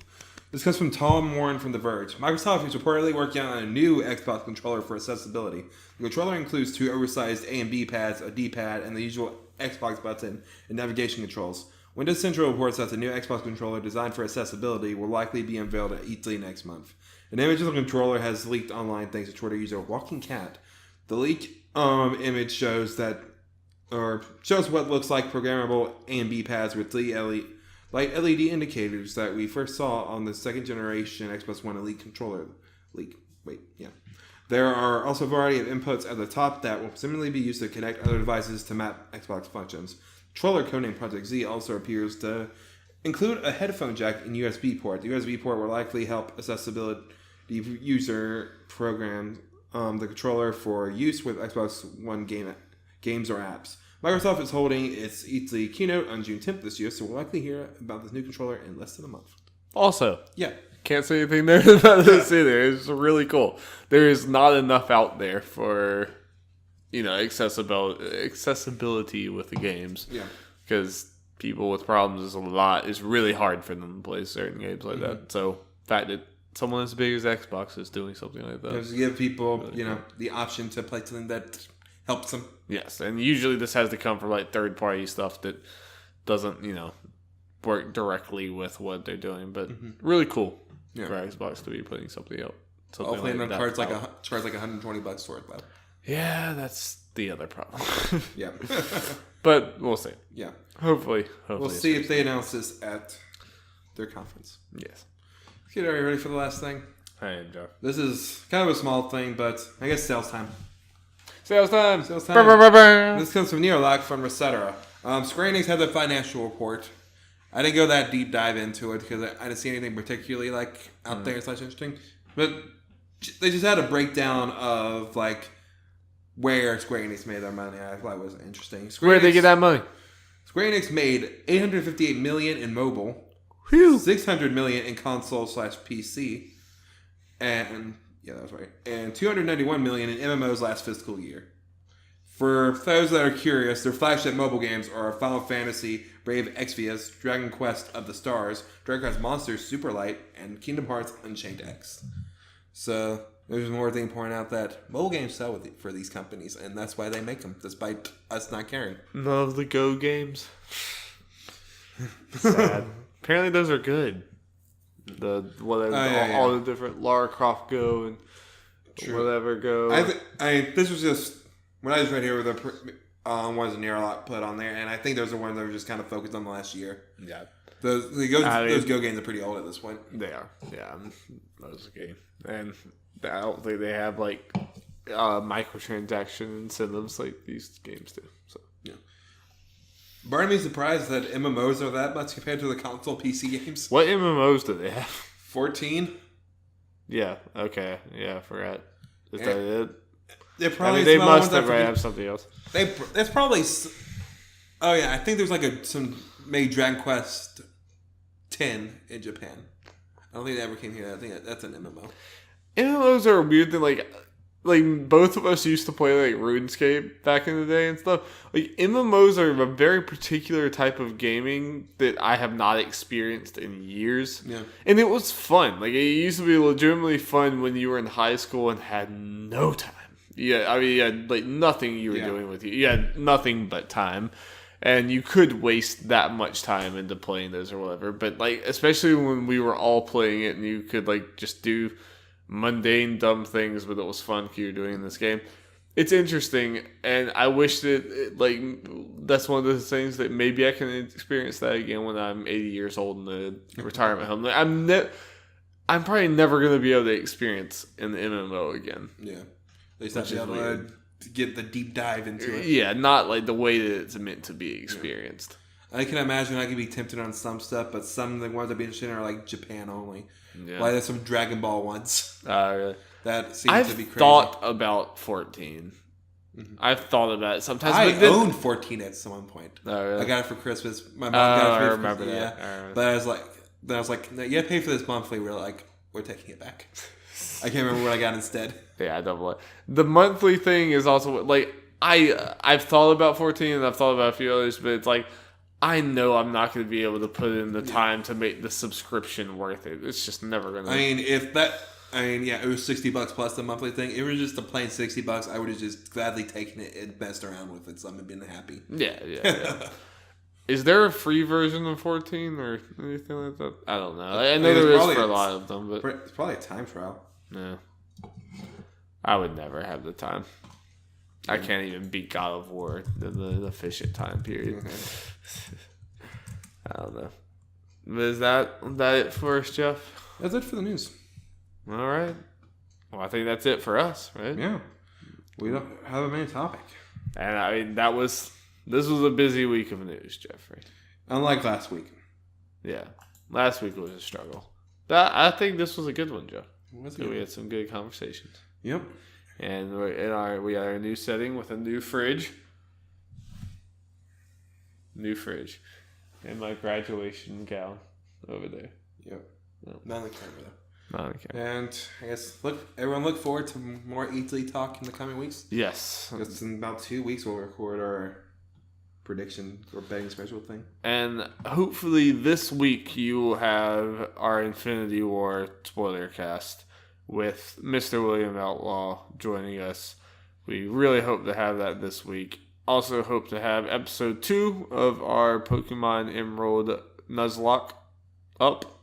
Speaker 2: This comes from Tom Warren from The Verge. Microsoft is reportedly working on a new Xbox controller for accessibility. The controller includes two oversized A and B pads, a D-pad, and the usual Xbox button and navigation controls. Windows Central reports that the new Xbox controller designed for accessibility will likely be unveiled at E3 next month. An image of the controller has leaked online thanks to Twitter user Walking Cat. The leak image shows what looks like programmable AMB pads with light LED indicators that we first saw on the second generation Xbox One Elite controller leak. There are also a variety of inputs at the top that will presumably be used to connect other devices to map Xbox functions. Controller codenamed Project Z also appears to include a headphone jack and USB port. The USB port will likely help accessibility user program the controller for use with Xbox One games or apps. Microsoft is holding its E3 keynote on June 10th this year, so we'll likely hear about this new controller in less than a month.
Speaker 1: Also,
Speaker 2: yeah.
Speaker 1: Can't say anything negative about this either. It's really cool. There is not enough out there for, accessibility with the games.
Speaker 2: Yeah.
Speaker 1: Because people with problems is really hard for them to play certain games like that. So, the fact that someone as big as Xbox is doing something like that.
Speaker 2: Just give people, really the option to play something that helps them.
Speaker 1: Yes, and usually this has to come from third-party stuff that doesn't, work directly with what they're doing. But really cool. For Xbox to be putting something out.
Speaker 2: Hopefully, like charge like $120 for it, though.
Speaker 1: Yeah, that's the other problem.
Speaker 2: Yeah,
Speaker 1: but we'll see.
Speaker 2: Yeah,
Speaker 1: hopefully
Speaker 2: we'll see if they announce this at their conference.
Speaker 1: Yes.
Speaker 2: Okay, are you ready for the last thing?
Speaker 1: I am, Jeff.
Speaker 2: This is kind of a small thing, but I guess sales time.
Speaker 1: Sales time.
Speaker 2: This comes from Neuralog from Resetera. Square Enix had their financial report. I didn't go that deep dive into it because I didn't see anything particularly out there / interesting. But they just had a breakdown of where Square Enix made their money. I thought it was interesting.
Speaker 1: Where'd they get that money?
Speaker 2: Square Enix made $858 million in mobile, $600 million in console / PC, and that was right, and $291 million in MMOs last fiscal year. For those that are curious, their flagship mobile games are Final Fantasy, Brave Exvius, Dragon Quest of the Stars, Dragon Quest Monsters Superlight, and Kingdom Hearts Unchained X. So, there's more thing pointing out that mobile games sell for these companies, and that's why they make them, despite us not caring.
Speaker 1: None of the Go games. Sad. Apparently those are good. All the different Lara Croft Go and whatever Go.
Speaker 2: This was just... When I was right here with the ones that Neuralog put on there, and I think those are ones that were just kind of focused on the last year.
Speaker 1: Yeah.
Speaker 2: Those Go games are pretty old at this point.
Speaker 1: They are. Yeah. Those game. And I don't think they have microtransaction incentives like these games do. So
Speaker 2: yeah. Part of me surprised that MMOs are that much compared to the console PC games.
Speaker 1: What MMOs do they have?
Speaker 2: 14.
Speaker 1: Yeah. Okay. Yeah, I forgot. Is that it?
Speaker 2: They're probably
Speaker 1: they must have something else.
Speaker 2: That's probably. Oh yeah, I think there's some made Dragon Quest 10 in Japan. I don't think they ever came here. I think that's an MMO.
Speaker 1: MMOs are a weird thing. Like both of us used to play RuneScape back in the day and stuff. MMOs are a very particular type of gaming that I have not experienced in years.
Speaker 2: Yeah,
Speaker 1: and it was fun. It used to be legitimately fun when you were in high school and had no time. Yeah, I mean, you had nothing you were doing with you. You had nothing but time, and you could waste that much time into playing those or whatever. But especially when we were all playing it, and you could just do mundane, dumb things, but it was fun because you're doing in this game. It's interesting, and I wish that that's one of those things that maybe I can experience that again when I'm 80 years old in the retirement home. I'm probably never going to be able to experience an MMO again.
Speaker 2: Yeah. They just have to be able to get the deep dive into it.
Speaker 1: Yeah, not the way that it's meant to be experienced.
Speaker 2: I can imagine I could be tempted on some stuff, but some of the ones I'd be interested in are Japan only.
Speaker 1: Yeah.
Speaker 2: There's some Dragon Ball ones.
Speaker 1: Really?
Speaker 2: That seems to be crazy.
Speaker 1: I've thought about 14. Mm-hmm. I've thought about it sometimes.
Speaker 2: I owned 14 at some point.
Speaker 1: Oh, really?
Speaker 2: I got it for Christmas. My mom got it for Christmas.
Speaker 1: I remember that.
Speaker 2: Yeah. But I was like, no, you have to pay for this monthly. We're taking it back. I can't remember what I got instead.
Speaker 1: Yeah, I don't know. The monthly thing is also I've thought about 14 and I've thought about a few others, but it's I know I'm not going to be able to put in the time to make the subscription worth it. It's just never going to.
Speaker 2: It was $60 plus the monthly thing. If it was just a plain $60, I would have just gladly taken it and messed around with it. So I'm been happy.
Speaker 1: Yeah. Is there a free version of 14 or anything like that? I don't know. I know there is for a lot of them, but
Speaker 2: it's probably a time trial.
Speaker 1: Yeah. I would never have the time. I can't even beat God of War in the efficient time period. I don't know. But is that it for us, Jeff?
Speaker 2: That's it for the news.
Speaker 1: All right. Well, I think that's it for us, right?
Speaker 2: Yeah. We don't have a main topic.
Speaker 1: And I mean, this was a busy week of news, Jeffrey.
Speaker 2: Unlike last week.
Speaker 1: Yeah. Last week was a struggle. But I think this was a good one, Jeff. We had some good conversations.
Speaker 2: Yep.
Speaker 1: And we are in a new setting with a new fridge. And my graduation gown over there.
Speaker 2: Yep. Not on the camera though.
Speaker 1: Not on the camera.
Speaker 2: And I guess everyone look forward to more E3 talk in the coming weeks.
Speaker 1: Yes.
Speaker 2: Just in about 2 weeks we'll record our prediction or betting special thing.
Speaker 1: And hopefully this week you will have our Infinity War spoiler cast with Mr. William Outlaw joining us. We really hope to have that this week. Also hope to have episode 2 of our Pokemon Emerald Nuzlocke up.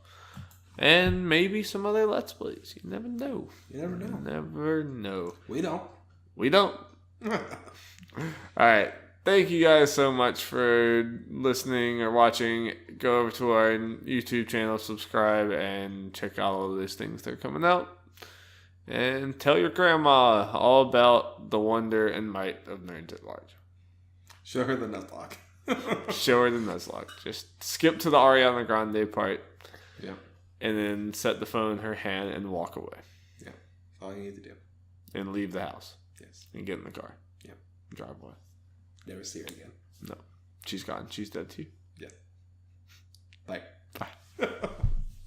Speaker 1: And maybe some other Let's Plays. You never know. We don't. Alright. Thank you guys so much for listening or watching. Go over to our YouTube channel, subscribe, and check out all of those things that are coming out. And tell your grandma all about the wonder and might of Nerds at Large.
Speaker 2: Show her the Nuzlocke.
Speaker 1: Just skip to the Ariana Grande part.
Speaker 2: Yeah.
Speaker 1: And then set the phone in her hand and walk away.
Speaker 2: Yeah. That's all you need to do.
Speaker 1: And leave the house.
Speaker 2: Yes.
Speaker 1: And get in the car.
Speaker 2: Yeah.
Speaker 1: And drive away.
Speaker 2: Never see her again.
Speaker 1: No. She's gone. She's dead too.
Speaker 2: Yeah. Bye.
Speaker 1: Bye.